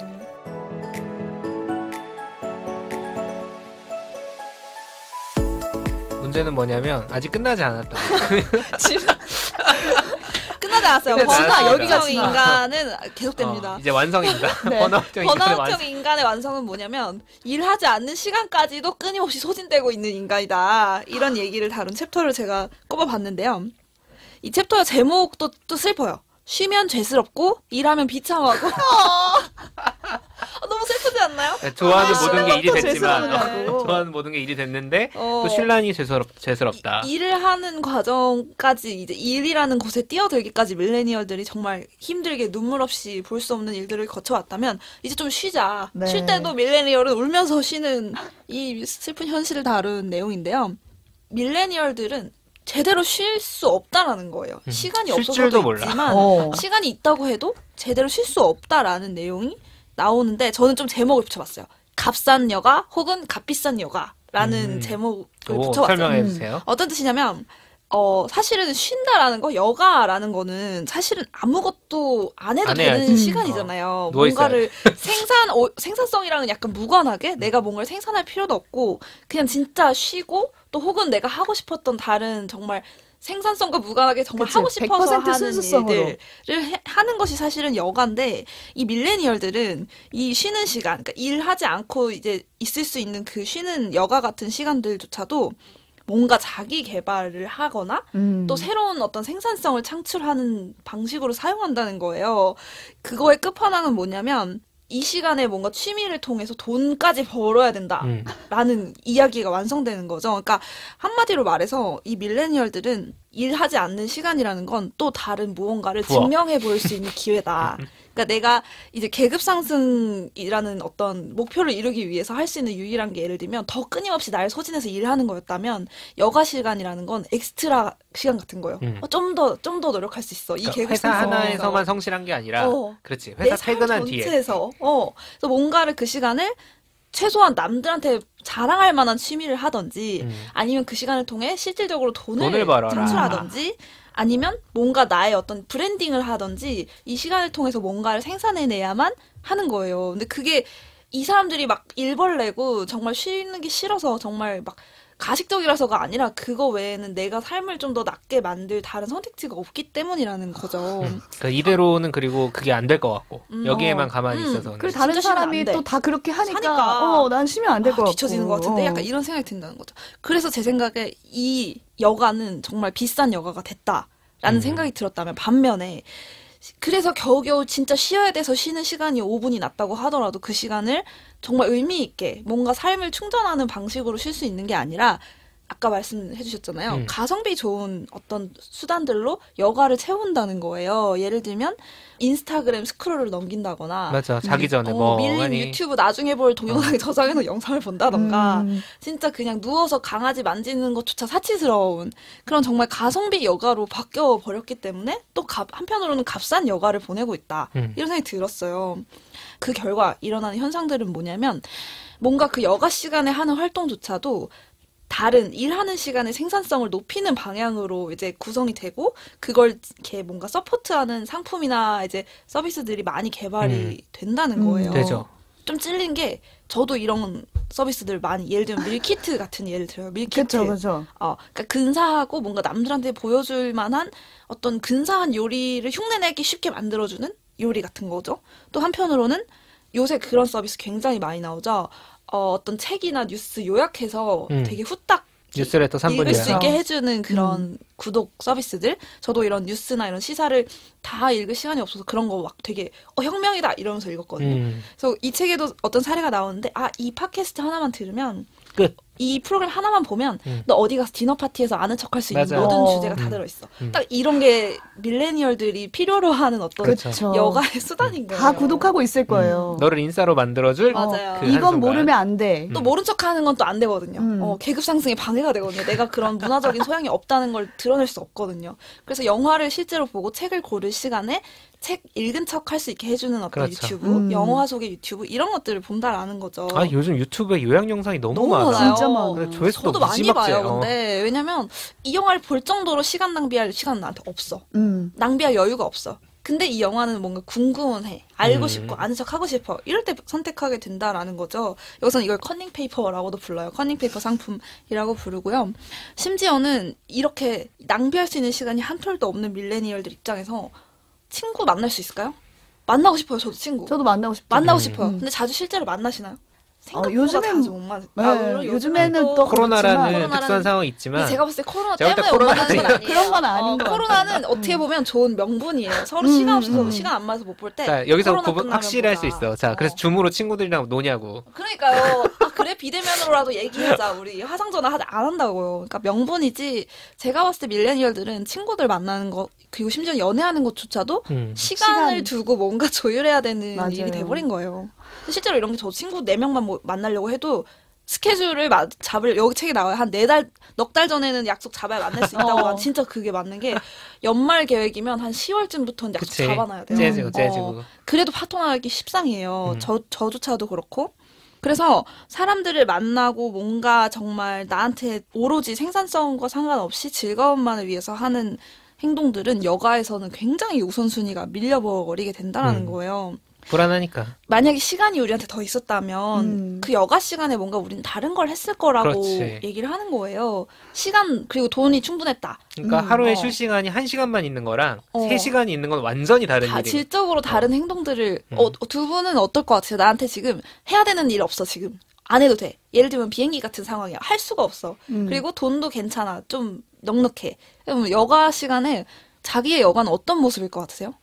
문제는 뭐냐면 아직 끝나지 않았다. 끝나지 나왔어요. 그러니까 진화, 여기가 번아웃형 진화. 인간은 계속됩니다. 이제 완성입니다. 네. 번아웃형 인간의 번아웃형 인간의 완성은 뭐냐면 일하지 않는 시간까지도 끊임없이 소진되고 있는 인간이다. 이런 얘기를 다룬 챕터를 제가 꼽아봤는데요. 이 챕터의 제목도 또 슬퍼요. 쉬면 죄스럽고 일하면 비참하고. 너무 슬프지 않나요? 좋아하는 모든 게 일이 또 됐지만 죄송하냐고. 좋아하는 모든 게 일이 됐는데 또 신란이 죄스럽다. 일을 하는 과정까지 이제 일이라는 곳에 뛰어들기까지 밀레니얼들이 정말 힘들게 눈물 없이 볼 수 없는 일들을 거쳐왔다면 이제 좀 쉬자. 네. 쉴 때도 밀레니얼은 울면서 쉬는 이 슬픈 현실을 다룬 내용인데요. 밀레니얼들은 제대로 쉴 수 없다라는 거예요. 시간이 쉴 없어서도 줄도 몰라. 있지만 시간이 있다고 해도 제대로 쉴 수 없다라는 내용이 나오는데 저는 좀 제목을 붙여봤어요. 값싼 여가 혹은 값비싼 여가라는 제목을 붙여봤어요. 설명해 주세요. 어떤 뜻이냐면 사실은 쉰다라는 거, 여가라는 거는 사실은 아무것도 안 해도 안 되는 해야지. 시간이잖아요. 누워있어야 뭔가를 생산성이랑은 약간 무관하게 내가 뭔가를 생산할 필요도 없고 그냥 진짜 쉬고 또 혹은 내가 하고 싶었던 다른 정말 생산성과 무관하게 정말 그치, 하고 싶어서 100% 하는 순수성으로. 일들을 하는 것이 사실은 여가인데 이 밀레니얼들은 이 쉬는 시간, 그러니까 일하지 않고 이제 있을 수 있는 그 쉬는 여가 같은 시간들조차도 뭔가 자기 개발을 하거나 또 새로운 어떤 생산성을 창출하는 방식으로 사용한다는 거예요. 그거의 끝판왕은 뭐냐면 이 시간에 뭔가 취미를 통해서 돈까지 벌어야 된다라는 이야기가 완성되는 거죠. 그러니까 한마디로 말해서 이 밀레니얼들은 일하지 않는 시간이라는 건 또 다른 무언가를 부업. 증명해 보일 수 있는 기회다. 그러니까 내가 이제 계급 상승이라는 어떤 목표를 이루기 위해서 할 수 있는 유일한 게 예를 들면 더 끊임없이 날 소진해서 일하는 거였다면 여가 시간이라는 건 엑스트라 시간 같은 거예요. 좀 더 노력할 수 있어. 이 그러니까 계급 회사 상승 하나에서만 성실한 게 아니라 그렇지. 내 회사 삶 퇴근한 뒤에 전체에서 그래서 뭔가를 그 시간을 최소한 남들한테 자랑할 만한 취미를 하든지 아니면 그 시간을 통해 실질적으로 돈을 벌어라. 창출하든지 아니면 뭔가 나의 어떤 브랜딩을 하든지 이 시간을 통해서 뭔가를 생산해내야만 하는 거예요. 근데 그게 이 사람들이 막 일벌내고 정말 쉬는 게 싫어서 정말 막 가식적이라서가 아니라 그거 외에는 내가 삶을 좀 더 낫게 만들 다른 선택지가 없기 때문이라는 거죠. 그러니까 이대로는 그리고 그게 안 될 것 같고 여기에만 가만히 있어서는 그리고 다른 진짜 쉬면 사람이 안 돼. 또 다 그렇게 하니까 하니까. 난 쉬면 안 될 것 같고 뒤처지는 것 같은데 약간 이런 생각이 든다는 거죠. 그래서 제 생각에 이 여가는 정말 비싼 여가가 됐다라는 생각이 들었다면 반면에 그래서 겨우겨우 진짜 쉬어야 돼서 쉬는 시간이 5분이 났다고 하더라도 그 시간을 정말 의미 있게 뭔가 삶을 충전하는 방식으로 쉴 수 있는 게 아니라 아까 말씀해 주셨잖아요. 가성비 좋은 어떤 수단들로 여가를 채운다는 거예요. 예를 들면 인스타그램 스크롤을 넘긴다거나 맞아. 자기 전에 밀린 많이 유튜브 나중에 볼 동영상에 저장해놓은 영상을 본다던가 진짜 그냥 누워서 강아지 만지는 것조차 사치스러운 그런 정말 가성비 여가로 바뀌어 버렸기 때문에 또 한편으로는 값싼 여가를 보내고 있다. 이런 생각이 들었어요. 그 결과 일어나는 현상들은 뭐냐면 뭔가 그 여가 시간에 하는 활동조차도 다른 일하는 시간의 생산성을 높이는 방향으로 이제 구성이 되고 그걸 이렇게 뭔가 서포트하는 상품이나 이제 서비스들이 많이 개발이 된다는 거예요. 되죠. 좀 찔린 게 저도 이런 서비스들 많이 예를 들면 밀키트 같은 예를 들어요. 밀키트. 그렇죠. 그러니까 근사하고 뭔가 남들한테 보여줄 만한 어떤 근사한 요리를 흉내내기 쉽게 만들어주는 요리 같은 거죠. 또 한편으로는 요새 그런 서비스 굉장히 많이 나오죠. 어떤 책이나 뉴스 요약해서 되게 후딱 뉴스레터 3분이야. 읽을 수 있게 해주는 그런 구독 서비스들. 저도 이런 뉴스나 이런 시사를 다 읽을 시간이 없어서 그런 거 막 되게 혁명이다 이러면서 읽었거든요. 그래서 이 책에도 어떤 사례가 나오는데 이 팟캐스트 하나만 들으면 끝. 이 프로그램 하나만 보면 너 어디 가서 디너 파티에서 아는 척할 수 있는 맞아요. 모든 주제가 다 들어있어. 딱 이런 게 밀레니얼들이 필요로 하는 어떤 그렇죠. 여가의 수단인 거예요. 다 구독하고 있을 거예요. 너를 인싸로 만들어줄 맞아요. 그 이건 한순간. 모르면 안 돼. 또 모른 척하는 건 또 안 되거든요. 계급 상승에 방해가 되거든요. 내가 그런 문화적인 소양이 없다는 걸 드러낼 수 없거든요. 그래서 영화를 실제로 보고 책을 고를 시간에 책 읽은 척 할 수 있게 해주는 어떤 그렇죠. 유튜브, 영화 속의 유튜브 이런 것들을 본다라는 거죠. 요즘 유튜브에 요약 영상이 너무 너무 많아. 많아요. 진짜 많아. 근데 조회수도 저도 많이 무지막지해요. 봐요. 근데 왜냐면 이 영화를 볼 정도로 시간 낭비할 시간은 나한테 없어. 음. 낭비할 여유가 없어. 근데 이 영화는 뭔가 궁금해. 알고 싶고 아는 척 하고 싶어. 이럴 때 선택하게 된다라는 거죠. 여기서는 이걸 커닝 페이퍼라고도 불러요. 커닝 페이퍼 상품이라고 부르고요. 심지어는 이렇게 낭비할 수 있는 시간이 한 톨도 없는 밀레니얼들 입장에서 친구 만날 수 있을까요? 만나고 싶어요. 저도 친구. 저도 만나고 싶어요. 만나고 싶어요. 근데 자주 실제로 만나시나요? 생각보다 요즘엔 자주 못 만나요. 네, 요즘에는 또 코로나라는 특수한 상황이 있지만 제가 봤을 때 코로나 제가 볼 때 때문에 못 코로나 만나는 건 아니에요. 그런 건 아닌 것 같아요. 코로나는 어떻게 보면 좋은 명분이에요. 서로 시간 없어서 시간 안 맞아서 못 볼 때. 자, 여기서 코로나 구분 끝나면 확실히 할 수 보자. 있어. 자, 그래서 줌으로 친구들이랑 노냐고. 그러니까요. 아, 그래 비대면으로라도 얘기하자. 우리 화상 전화 안 한다고요. 그러니까 명분이지. 제가 봤을 때 밀레니얼들은 친구들 만나는 거 그리고 심지어 연애하는 것조차도 시간을 두고 뭔가 조율해야 되는 맞아요. 일이 돼버린 거예요. 실제로 이런 게 저 친구 4명만 만나려고 해도 스케줄을 여기 책에 나와요. 한 4달, 넉 달 전에는 약속 잡아야 만날 수 있다고. 난 진짜 그게 맞는 게 연말 계획이면 한 10월쯤부터는 약속 그치. 잡아놔야 돼요. 재지고. 그래도 파토나기 십상이에요. 저조차도 그렇고. 그래서 사람들을 만나고 뭔가 정말 나한테 오로지 생산성과 상관없이 즐거움만을 위해서 하는 행동들은 여가에서는 굉장히 우선순위가 밀려버리게 된다는 거예요. 불안하니까. 만약에 시간이 우리한테 더 있었다면 그 여가 시간에 뭔가 우리는 다른 걸 했을 거라고 그렇지. 얘기를 하는 거예요. 시간 그리고 돈이 충분했다. 그러니까 하루에 쉴 시간이 1시간만 있는 거랑 3시간이 있는 건 완전히 다른 일이에요. 질적으로 다른 행동들을 두 분은 어떨 것 같아요? 나한테 지금 해야 되는 일 없어 지금. 안 해도 돼. 예를 들면 비행기 같은 상황이야. 할 수가 없어. 그리고 돈도 괜찮아. 좀 넉넉해. 그럼 여가 시간에 자기의 여가는 어떤 모습일 것 같으세요?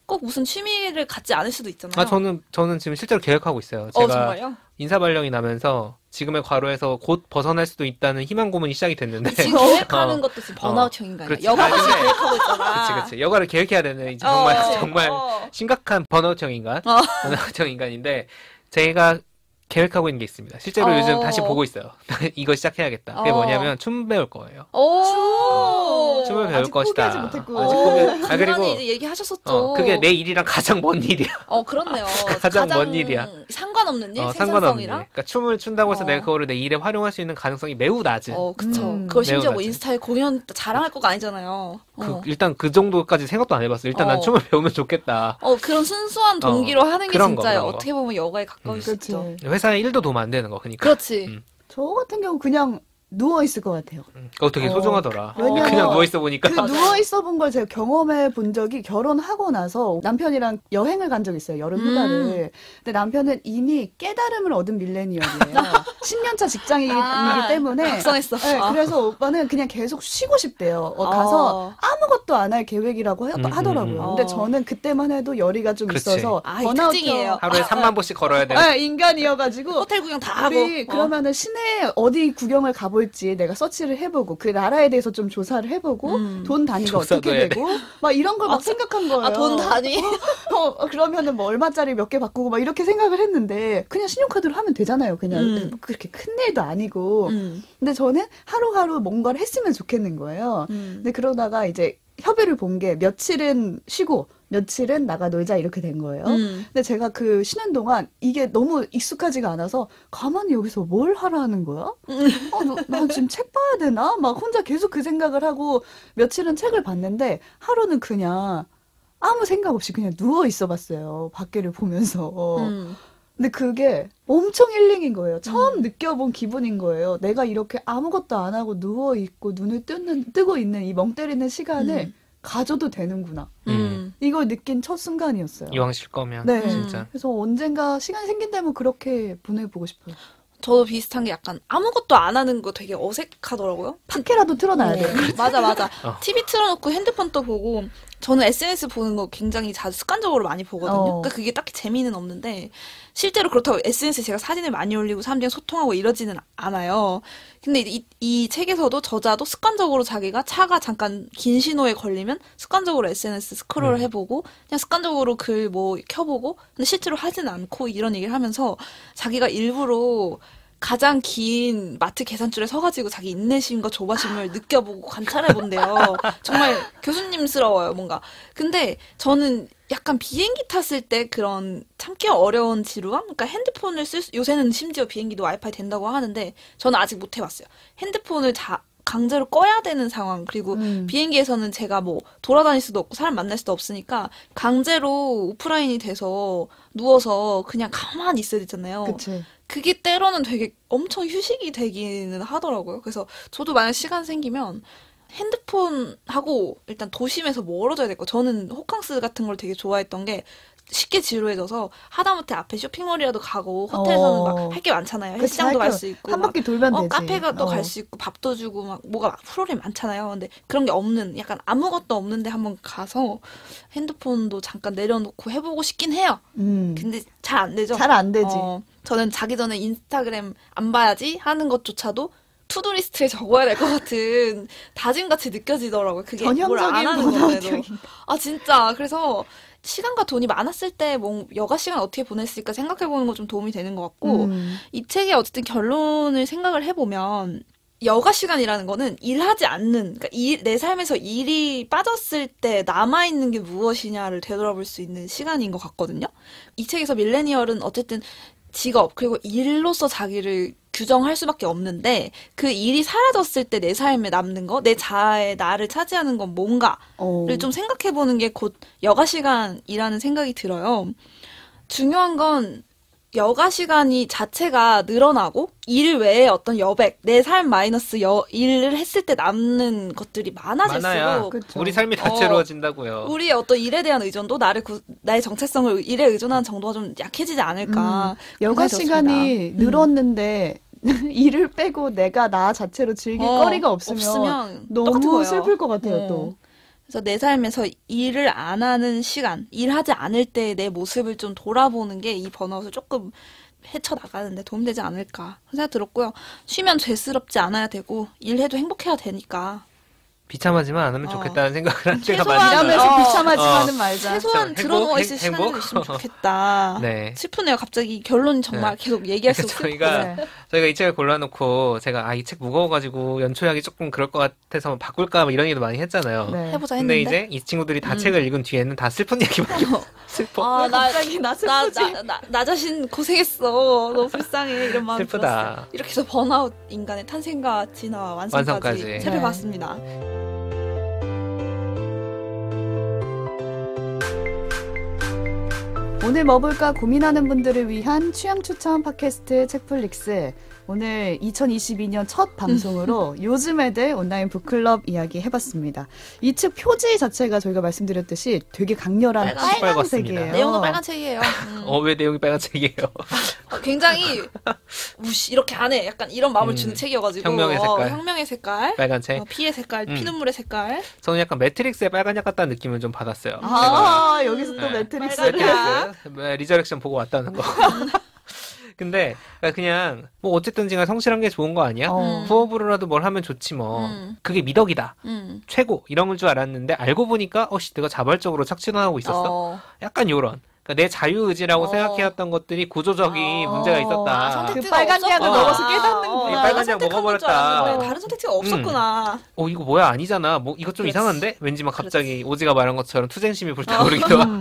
꼭 무슨 취미를 갖지 않을 수도 있잖아요. 아, 저는 지금 실제로 계획하고 있어요. 제가 정말요? 인사발령이 나면서 지금의 과로에서 곧 벗어날 수도 있다는 희망 고문이 시작이 됐는데. 지금 계획하는 것도 지금 번아웃형인가요? 그렇지. 여가도 지금 근데- 계획하고 있잖아. 그치. 여가를 계획해야 되는, 이제 정말 심각한 번아웃형 인간? 번아웃형 인간인데, 제가 계획하고 있는 게 있습니다. 실제로 요즘 다시 보고 있어요. 이거 시작해야겠다. 그게 뭐냐면 춤 배울 거예요. 춤을 배울 아직 것이다. 포기하지 못했고. 그리고 그리고 이제 얘기하셨었죠. 그게 내 일이랑 가장 먼 일이야. 그렇네요. 가장 먼 일이야. 상관없는 일, 상관없는 일. 생산성이랑. 그러니까 춤을 춘다고 해서 내가 그거를 내 일에 활용할 수 있는 가능성이 매우 낮은. 그쵸. 그걸 심지어 매우 뭐 낮은. 인스타에 공연 자랑할 거가 아니잖아요. 일단 그 정도까지 생각도 안 해봤어. 일단 난 춤을 배우면 좋겠다. 그런 순수한 동기로 하는 게 그런 거, 진짜 그런 거. 어떻게 보면 여가에 가까울 수 그치. 있죠. 회사에 일도 도움 안 되는 거, 그러니까. 그렇지. 저 같은 경우 그냥 누워있을 것 같아요. 그거 되게 소중하더라. 왜냐면 그냥 누워있어 보니까. 그 누워있어 본 걸 제가 경험해 본 적이 결혼하고 나서 남편이랑 여행을 간 적이 있어요. 여름 휴가를. 근데 남편은 이미 깨달음을 얻은 밀레니얼이에요. 10년차 직장이기 때문에. 각성했어. 네, 그래서 오빠는 그냥 계속 쉬고 싶대요. 가서 아무것도 안 할 계획이라고 하더라고요. 근데 저는 그때만 해도 열의가 좀 그렇지. 있어서 이 특징이에요. 하루에 3만 보씩 걸어야 되는. 네, 인간이어가지고 호텔 구경 다 하고. 우리 그러면은 시내에 어디 구경을 가볼지 내가 서치를 해보고 그 나라에 대해서 좀 조사를 해보고 돈 단위가 조사도 어떻게 해야 되고 막 이런 걸 막 생각한 거예요. 돈 단위? 그러면은 뭐 얼마짜리 몇 개 바꾸고 막 이렇게 생각을 했는데 그냥 신용카드로 하면 되잖아요. 그냥 그렇게 큰 일도 아니고. 근데 저는 하루하루 뭔가를 했으면 좋겠는 거예요. 근데 그러다가 이제 협의를 본 게 며칠은 쉬고 며칠은 나가 놀자 이렇게 된 거예요. 근데 제가 그 쉬는 동안 이게 너무 익숙하지가 않아서 가만히 여기서 뭘 하라는 거야? 나 지금 책 봐야 되나? 막 혼자 계속 그 생각을 하고 며칠은 책을 봤는데 하루는 그냥 아무 생각 없이 그냥 누워 있어 봤어요. 밖에를 보면서. 근데 그게 엄청 힐링인 거예요. 처음 느껴본 기분인 거예요. 내가 이렇게 아무것도 안 하고 누워 있고 눈을 뜨고 있는 이 멍 때리는 시간을 가져도 되는구나. 이걸 느낀 첫 순간이었어요. 이왕 쉴 거면. 네. 진짜. 그래서 언젠가 시간이 생긴다면 그렇게 보내보고 싶어요. 저도 비슷한 게 약간 아무것도 안 하는 거 되게 어색하더라고요. 팟캐라도 틀어놔야 돼. 맞아. TV 틀어놓고 핸드폰도 보고 저는 SNS 보는 거 굉장히 자주 습관적으로 많이 보거든요. 그러니까 그게 딱히 재미는 없는데 실제로 그렇다고 SNS에 제가 사진을 많이 올리고 사람들이랑 소통하고 이러지는 않아요. 근데 이 책에서도 저자도 습관적으로 자기가 차가 잠깐 긴 신호에 걸리면 습관적으로 SNS 스크롤을 해보고 그냥 습관적으로 글 뭐 켜보고 근데 실제로 하진 않고 이런 얘기를 하면서 자기가 일부러 가장 긴 마트 계산줄에 서가지고 자기 인내심과 조바심을 느껴보고 관찰해본대요. 정말 교수님스러워요, 뭔가. 근데 저는 약간 비행기 탔을 때 그런 참기 어려운 지루함? 그러니까 핸드폰을 요새는 심지어 비행기도 와이파이 된다고 하는데 저는 아직 못 해봤어요. 핸드폰을 강제로 꺼야 되는 상황. 그리고 비행기에서는 제가 뭐 돌아다닐 수도 없고 사람 만날 수도 없으니까 강제로 오프라인이 돼서 누워서 그냥 가만히 있어야 되잖아요. 그치. 그게 때로는 되게 엄청 휴식이 되기는 하더라고요. 그래서 저도 만약 시간 생기면 핸드폰하고 일단 도심에서 멀어져야 될 거. 저는 호캉스 같은 걸 되게 좋아했던 게 쉽게 지루해져서 하다못해 앞에 쇼핑몰이라도 가고 호텔에서는 막 할 게 많잖아요. 헬스장도 갈 수 있고 한 바퀴 돌면 되지. 카페도 갈 수 있고 밥도 주고 막 뭐가 막 프로그램 많잖아요. 근데 그런 게 없는 약간 아무것도 없는데 한번 가서 핸드폰도 잠깐 내려놓고 해보고 싶긴 해요. 근데 잘 안 되죠. 잘 안 되지. 저는 자기 전에 인스타그램 안 봐야지 하는 것조차도 투두리스트에 적어야 될 것 같은 다짐같이 느껴지더라고요. 그게 뭘 안 하는 건데도. 아 진짜 그래서 시간과 돈이 많았을 때 뭐 여가 시간 어떻게 보냈을까 생각해보는 거 좀 도움이 되는 것 같고 이 책의 어쨌든 결론을 생각을 해보면 여가 시간이라는 거는 일하지 않는 그러니까 내 삶에서 일이 빠졌을 때 남아있는 게 무엇이냐를 되돌아볼 수 있는 시간인 것 같거든요. 이 책에서 밀레니얼은 어쨌든 직업 그리고 일로서 자기를 규정할 수밖에 없는데 그 일이 사라졌을 때 내 삶에 남는 거, 내 자아의 나를 차지하는 건 뭔가를 좀 생각해보는 게 곧 여가 시간이라는 생각이 들어요. 중요한 건 여가 시간이 자체가 늘어나고 일 외에 어떤 여백, 내 삶 마이너스 일을 했을 때 남는 것들이 많아질수록 그쵸. 우리 삶이 다채로워진다고요. 우리의 어떤 일에 대한 의존도 나의 정체성을 일에 의존하는 정도가 좀 약해지지 않을까. 여가 시간이 늘었는데 일을 빼고 내가 나 자체로 즐길 거리가 없으면 너무 슬플 것 같아요. 또. 그래서 내 삶에서 일을 안 하는 시간, 일하지 않을 때 내 모습을 좀 돌아보는 게 이 번아웃을 조금 헤쳐나가는데 도움되지 않을까 생각 들었고요. 쉬면 죄스럽지 않아야 되고 일해도 행복해야 되니까. 비참하지만 않으면 좋겠다는 생각을 한 때가 최소한 많이 있어요. 일하면서 비참하지만은 말자. 최소한 들어누워 있을 시간이 있으면 좋겠다. 네. 슬프네요. 갑자기 결론이 정말 계속 얘기할수록 저희가 이 책을 골라놓고 제가 이 책 무거워가지고 연초하기 조금 그럴 것 같아서 바꿀까 뭐 이런 얘기도 많이 했잖아요. 네. 해보자 근데 했는데. 이제 이 친구들이 다 책을 읽은 뒤에는 다 슬픈 얘기밖에 슬퍼. 갑자기 나 슬프지? 나 자신 고생했어. 너무 불쌍해. 이런 마음 슬프다. 들었어요. 이렇게 해서 번아웃 인간의 탄생과 진화와 완성까지 살펴봤습니다. 오늘 뭐 볼까 고민하는 분들을 위한 취향 추천 팟캐스트 책플릭스. 오늘 2022년 첫 방송으로 요즘 애들 온라인 북클럽 이야기 해봤습니다. 이 책 표지 자체가 저희가 말씀드렸듯이 되게 강렬한 빨간색이에요. 내용도 빨간색이에요. 왜 내용이 빨간색이에요? 굉장히 우씨 이렇게 안 해. 약간 이런 마음을 주는 책이어가지고 혁명의 색깔. 혁명의 색깔. 빨간색. 피의 색깔, 피눈물의 색깔. 저는 약간 매트릭스의 빨간약 같다는 느낌을 좀 받았어요. 여기서 또 매트릭스. 리저렉션 보고 왔다는 거. 근데 그냥 뭐 어쨌든지 간에 성실한 게 좋은 거 아니야? 부업으로라도 뭘 하면 좋지 뭐. 그게 미덕이다. 최고 이런 줄 알았는데 알고 보니까 내가 자발적으로 착취하고 있었어. 약간 요런. 그러니까 내 자유의지라고 생각해왔던 것들이 구조적인 문제가 있었다. 그 빨간 약을 먹어서 깨닫는구나. 빨간 약 먹어버렸다. 다른 선택지가 없었구나. 이거 뭐야 아니잖아. 이거 좀 이상한데? 왠지 막 갑자기 오지가 말한 것처럼 투쟁심이 불타오르기도 하고.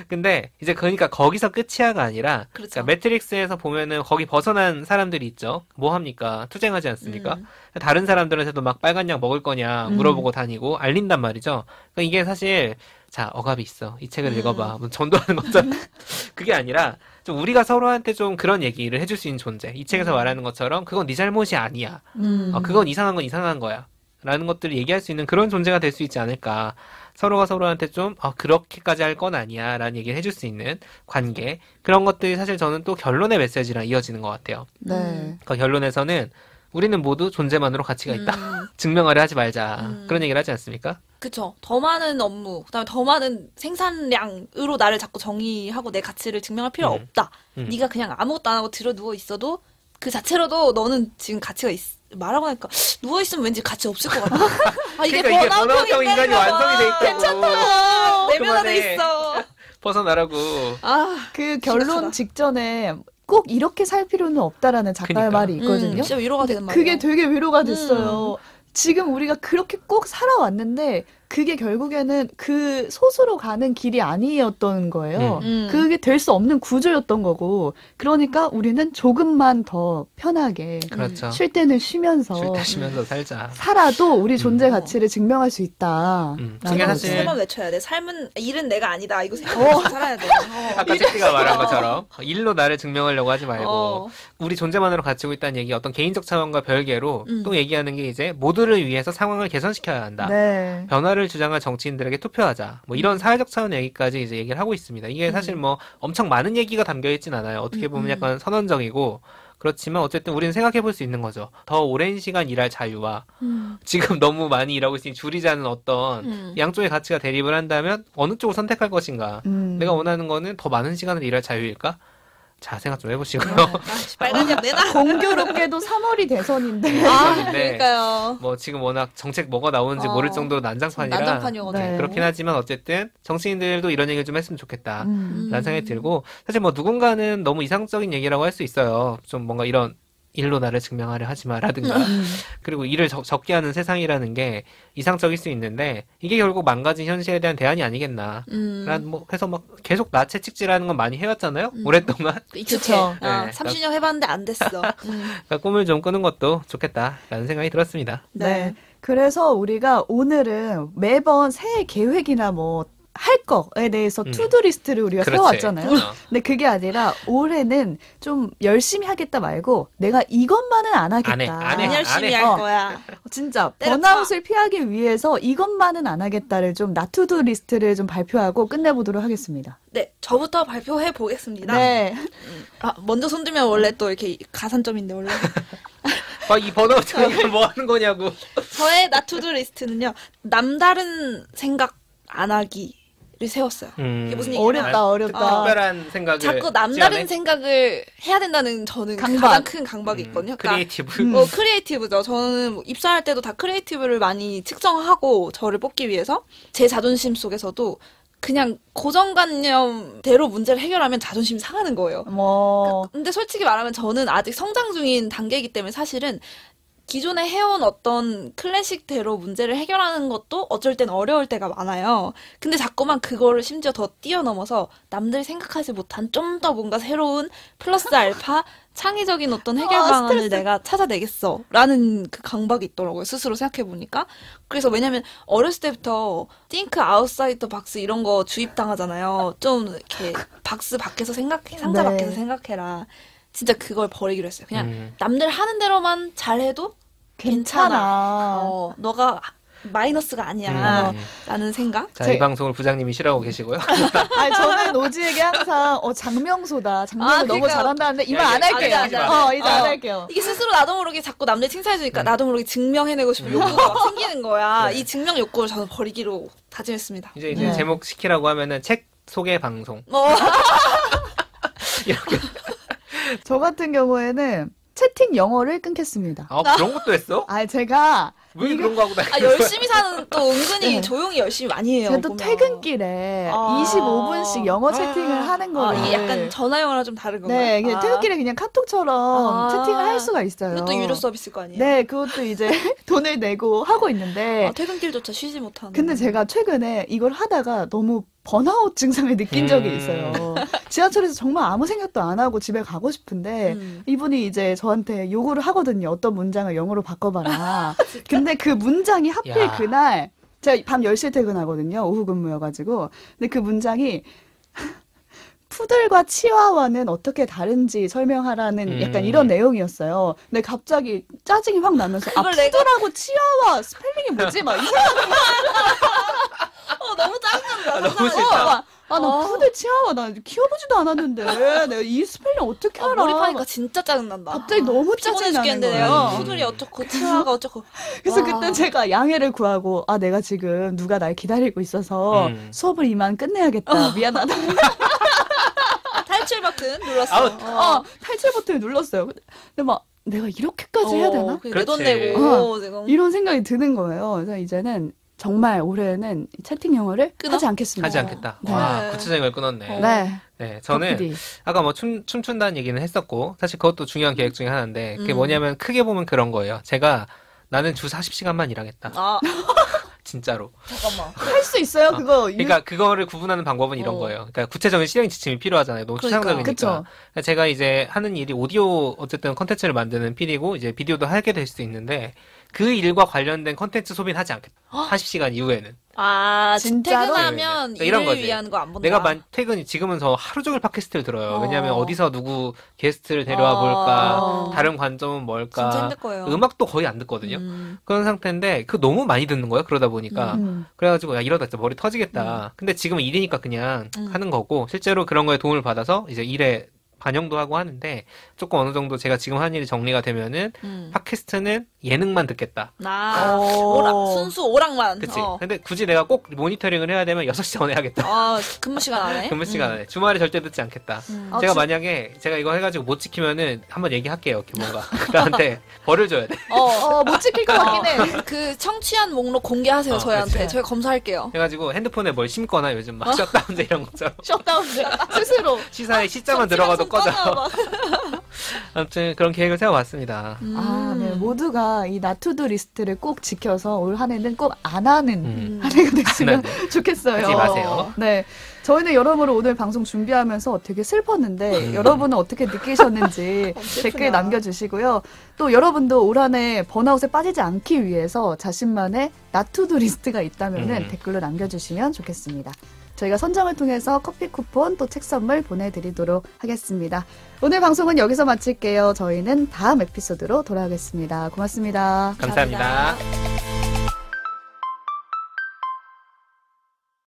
근데 이제 그러니까 거기서 끝이야가 아니라 그러니까 매트릭스에서 보면은 거기 벗어난 사람들이 있죠. 뭐 합니까? 투쟁하지 않습니까? 다른 사람들한테도 막 빨간 약 먹을 거냐 물어보고 다니고 알린단 말이죠. 그러니까 이게 사실 자, 억압이 있어. 이 책을 읽어봐. 뭐 전도하는 거잖아. 그게 아니라 좀 우리가 서로한테 좀 그런 얘기를 해줄 수 있는 존재. 이 책에서 말하는 것처럼 그건 네 잘못이 아니야. 그건 이상한 건 이상한 거야. 라는 것들을 얘기할 수 있는 그런 존재가 될 수 있지 않을까. 서로가 서로한테 좀 그렇게까지 할 건 아니야 라는 얘기를 해줄 수 있는 관계. 그런 것들이 사실 저는 또 결론의 메시지랑 이어지는 것 같아요. 네. 그 결론에서는 우리는 모두 존재만으로 가치가 있다. 증명하려 하지 말자. 그런 얘기를 하지 않습니까? 그쵸. 더 많은 업무, 그다음에 더 많은 생산량으로 나를 자꾸 정의하고 내 가치를 증명할 필요 없다. 네가 그냥 아무것도 안 하고 들어 누워 있어도 그 자체로도 너는 지금 가치가 말하고 나니까 누워 있으면 왠지 가치 없을 것 같아. 이게 그러니까 번아웃형 인간이 완성이 돼 있다고. 괜찮다고. 내면화돼 있어. 벗어나라고. 그 결론 직전에 꼭 이렇게 살 필요는 없다라는 작가의 말이 있거든요. 진짜 위로가 되는 말이에요. 그게 되게 위로가 됐어요. 지금 우리가 그렇게 꼭 살아왔는데 그게 결국에는 그 소수로 가는 길이 아니었던 거예요. 그게 될 수 없는 구조였던 거고 그러니까 우리는 조금만 더 편하게 그렇죠. 쉴 때는 쉬면서 살자. 살아도 우리 존재 가치를 증명할 수 있다. 그게 사실 세번 외쳐야 돼. 삶은 일은 내가 아니다. 이거 생각하고 살아야 돼. 아까 채티가 말한 것처럼 일로 나를 증명하려고 하지 말고 우리 존재만으로 가지고 있다는 얘기 어떤 개인적 차원과 별개로 또 얘기하는 게 이제 모두를 위해서 상황을 개선시켜야 한다. 네. 변화를 주장할 정치인들에게 투표하자. 뭐 이런 사회적 차원 얘기까지 이제 얘기를 하고 있습니다. 이게 사실 뭐 엄청 많은 얘기가 담겨 있진 않아요. 어떻게 보면 약간 선언적이고 그렇지만 어쨌든 우리는 생각해 볼 수 있는 거죠. 더 오랜 시간 일할 자유와 지금 너무 많이 일하고 있으니 줄이자는 어떤 양쪽의 가치가 대립을 한다면 어느 쪽을 선택할 것인가. 내가 원하는 거는 더 많은 시간을 일할 자유일까? 자, 생각 좀 해보시고요. 빨간약 내놔. 공교롭게도 3월이 대선인데. 아, 그러니까요. 뭐 지금 워낙 정책 뭐가 나오는지 모를 정도로 난장판이라. 난장판이거든요. 네. 그렇긴 하지만 어쨌든 정치인들도 이런 얘기를 좀 했으면 좋겠다. 라는 생각이 들고 사실 뭐 누군가는 너무 이상적인 얘기라고 할 수 있어요. 좀 뭔가 이런 일로 나를 증명하려 하지 마라든가 그리고 일을 적게 하는 세상이라는 게 이상적일 수 있는데 이게 결국 망가진 현실에 대한 대안이 아니겠나 라는 뭐 해서 막 계속 나 채찍질하는 건 많이 해왔잖아요 오랫동안 그쵸. 네, 30년 해봤는데 안 됐어. 그러니까 꿈을 좀 꾸는 것도 좋겠다라는 생각이 들었습니다. 네. 그래서 우리가 오늘은 매번 새해 계획이나 뭐 할 거에 대해서 투두 리스트를 우리가 그렇지. 세워왔잖아요. 근데 그게 아니라 올해는 좀 열심히 하겠다 말고 내가 이것만은 안 하겠다. 안 해. 안 열심히 할 거야. 진짜 때려쳐. 번아웃을 피하기 위해서 이것만은 안 하겠다를 좀 나투두 리스트를 좀 발표하고 끝내보도록 하겠습니다. 네, 저부터 발표해 보겠습니다. 네. 먼저 손들면 원래 또 이렇게 가산점인데 원래. 이 번아웃 뭐 하는 거냐고. 저의 나투두 리스트는요. 남다른 생각 안 하기를 세웠어요. 이게 무슨 얘기냐면 어렵다. 특별한 생각을 자꾸 남다른 생각을 해야 된다는 저는 가장 큰 강박이 있거든요. 크리에이티브. 크리에이티브죠. 저는 뭐 입사할 때도 다 크리에이티브를 많이 측정하고 저를 뽑기 위해서 제 자존심 속에서도 그냥 고정관념대로 문제를 해결하면 자존심이 상하는 거예요. 근데 솔직히 말하면 저는 아직 성장 중인 단계이기 때문에 사실은 기존에 해온 어떤 클래식대로 문제를 해결하는 것도 어쩔 땐 어려울 때가 많아요. 근데 자꾸만 그거를 심지어 더 뛰어넘어서 남들이 생각하지 못한 좀 더 뭔가 새로운 플러스 알파 창의적인 어떤 해결 방안을 내가 찾아내겠어 라는 그 강박이 있더라고요. 스스로 생각해보니까. 그래서 왜냐면 어렸을 때부터 think outside the box 이런 거 주입당하잖아요. 좀 이렇게 박스 밖에서 상자 밖에서 생각해라. 진짜 그걸 버리기로 했어요. 그냥 남들 하는 대로만 잘해도 괜찮아. 너가 마이너스가 아니야. 라는 생각. 자, 이 방송을 부장님이 싫어하고 계시고요. 저는 오지에게 항상 장명소다. 장명을 너무 잘한다는데 이 말 안 할게요. 이제 안 할게요. 이게 스스로 나도 모르게 자꾸 남들 칭찬해주니까 나도 모르게 증명해내고 싶은 욕구가 생기는 거야. 이 증명 욕구를 저는 버리기로 다짐했습니다. 이제 제목 시키라고 하면은 책 소개 방송. 이렇게. 저 같은 경우에는 채팅 영어를 끊겠습니다. 그런 것도 했어? 제가 왜 그런 거 하고 다니는 거야? 열심히 사는 또 은근히 조용히 열심히 많이 해요. 제가 또 퇴근길에 25분씩 영어 채팅을 하는 거예요. 이게 약간 전화 영어랑 좀 다른 건가요? 네, 그냥 퇴근길에 그냥 카톡처럼 채팅을 할 수가 있어요. 이것도 유료 서비스일 거 아니에요? 네, 그것도 이제 돈을 내고 하고 있는데 퇴근길조차 쉬지 못하는. 근데 제가 최근에 이걸 하다가 너무 번아웃 증상을 느낀 적이 있어요. 지하철에서 정말 아무 생각도 안 하고 집에 가고 싶은데 이분이 이제 저한테 요구를 하거든요. 어떤 문장을 영어로 바꿔봐라. 근데 그 문장이 하필 그날 제가 밤 10시에 퇴근하거든요. 오후 근무여가지고. 근데 그 문장이 푸들과 치와와는 어떻게 다른지 설명하라는 약간 이런 내용이었어요. 근데 갑자기 짜증이 확 나면서 푸들하고 치와와 스펠링이 뭐지? 막 이 생각이 너무 짜증난다. 너무 싫다. 나 푸들 치와와 나 키워보지도 않았는데 내가 이 스펠링 어떻게 알아? 몰입하니까 진짜 짜증난다. 갑자기 너무 짜증나는 거예요. 푸들이 어쩌고 치와가 어쩌고. 그래서 그때 제가 양해를 구하고 내가 지금 누가 날 기다리고 있어서 수업을 이만 끝내야겠다. 미안하다. 탈출 버튼 눌렀어. 탈출 버튼을 눌렀어요. 근데 막 내가 이렇게까지 해야 되나? 내 돈 내고 지금. 이런 생각이 드는 거예요. 그래서 이제는 정말 올해는 채팅 영어를 하지 않겠습니다. 하지 않겠다. 네. 와, 구체적인 걸 끊었네. 네. 저는 아까 뭐 춤춘다는 얘기는 했었고 사실 그것도 중요한 계획 중에 하나인데 그게 뭐냐면 크게 보면 그런 거예요. 나는 주 40시간만 일하겠다. 진짜로. 잠깐만. 할 수 있어요, 그거. 그러니까 그거를 구분하는 방법은 이런 거예요. 그러니까 구체적인 실행 지침이 필요하잖아요. 너무 추상적이니까. 그쵸. 제가 이제 하는 일이 오디오 어쨌든 컨텐츠를 만드는 PD고 이제 비디오도 하게 될 수 있는데 그 일과 관련된 컨텐츠 소비는 하지 않겠다. 40시간 이후에는. 아, 진짜로? 퇴근하면 네. 이런 일을 거지. 위한 거 안 본다. 내가 퇴근이 지금은 저 하루 종일 팟캐스트를 들어요. 왜냐하면 어디서 누구 게스트를 데려와 볼까, 다른 관점은 뭘까. 진짜 힘들 거예요. 음악도 거의 안 듣거든요. 그런 상태인데 그 너무 많이 듣는 거예요. 그러다 보니까 그래가지고 야 이러다 진짜 머리 터지겠다. 근데 지금은 일이니까 그냥 하는 거고 실제로 그런 거에 도움을 받아서 이제 일에 반영도 하고 하는데 조금 어느 정도 제가 지금 하는 일이 정리가 되면은 팟캐스트는 예능만 듣겠다. 순수 오락만. 그치. 근데 굳이 내가 꼭 모니터링을 해야 되면 6시 전에 하겠다. 아, 근무 시간 안에? 근무 시간 안에. 주말에 절대 듣지 않겠다. 제가 만약에 제가 이거 해가지고 못 지키면은 한번 얘기할게요. 뭔가. 나한테 벌을 줘야 돼. 못 지킬 것 같긴 해. 그 청취한 목록 공개하세요, 저희한테. 그치. 저희 검사할게요. 해가지고 핸드폰에 뭘 심거나 요즘 막 셧다운제 이런 것처럼. 셧다운제. 스스로. 시사에 시자만 들어가도 꺼져. 막. 아무튼 그런 계획을 세워봤습니다. 네. 모두가 이 나투두 리스트를 꼭 지켜서 올 한 해는 꼭 안 하는 한 해가 됐으면 좋겠어요. 하지 마세요. 네. 저희는 여러모로 오늘 방송 준비하면서 되게 슬펐는데 여러분은 어떻게 느끼셨는지 댓글 남겨주시고요. 또 여러분도 올 한 해 번아웃에 빠지지 않기 위해서 자신만의 나투두 리스트가 있다면 댓글로 남겨주시면 좋겠습니다. 저희가 선정을 통해서 커피 쿠폰 또 책 선물 보내드리도록 하겠습니다. 오늘 방송은 여기서 마칠게요. 저희는 다음 에피소드로 돌아오겠습니다. 고맙습니다. 감사합니다.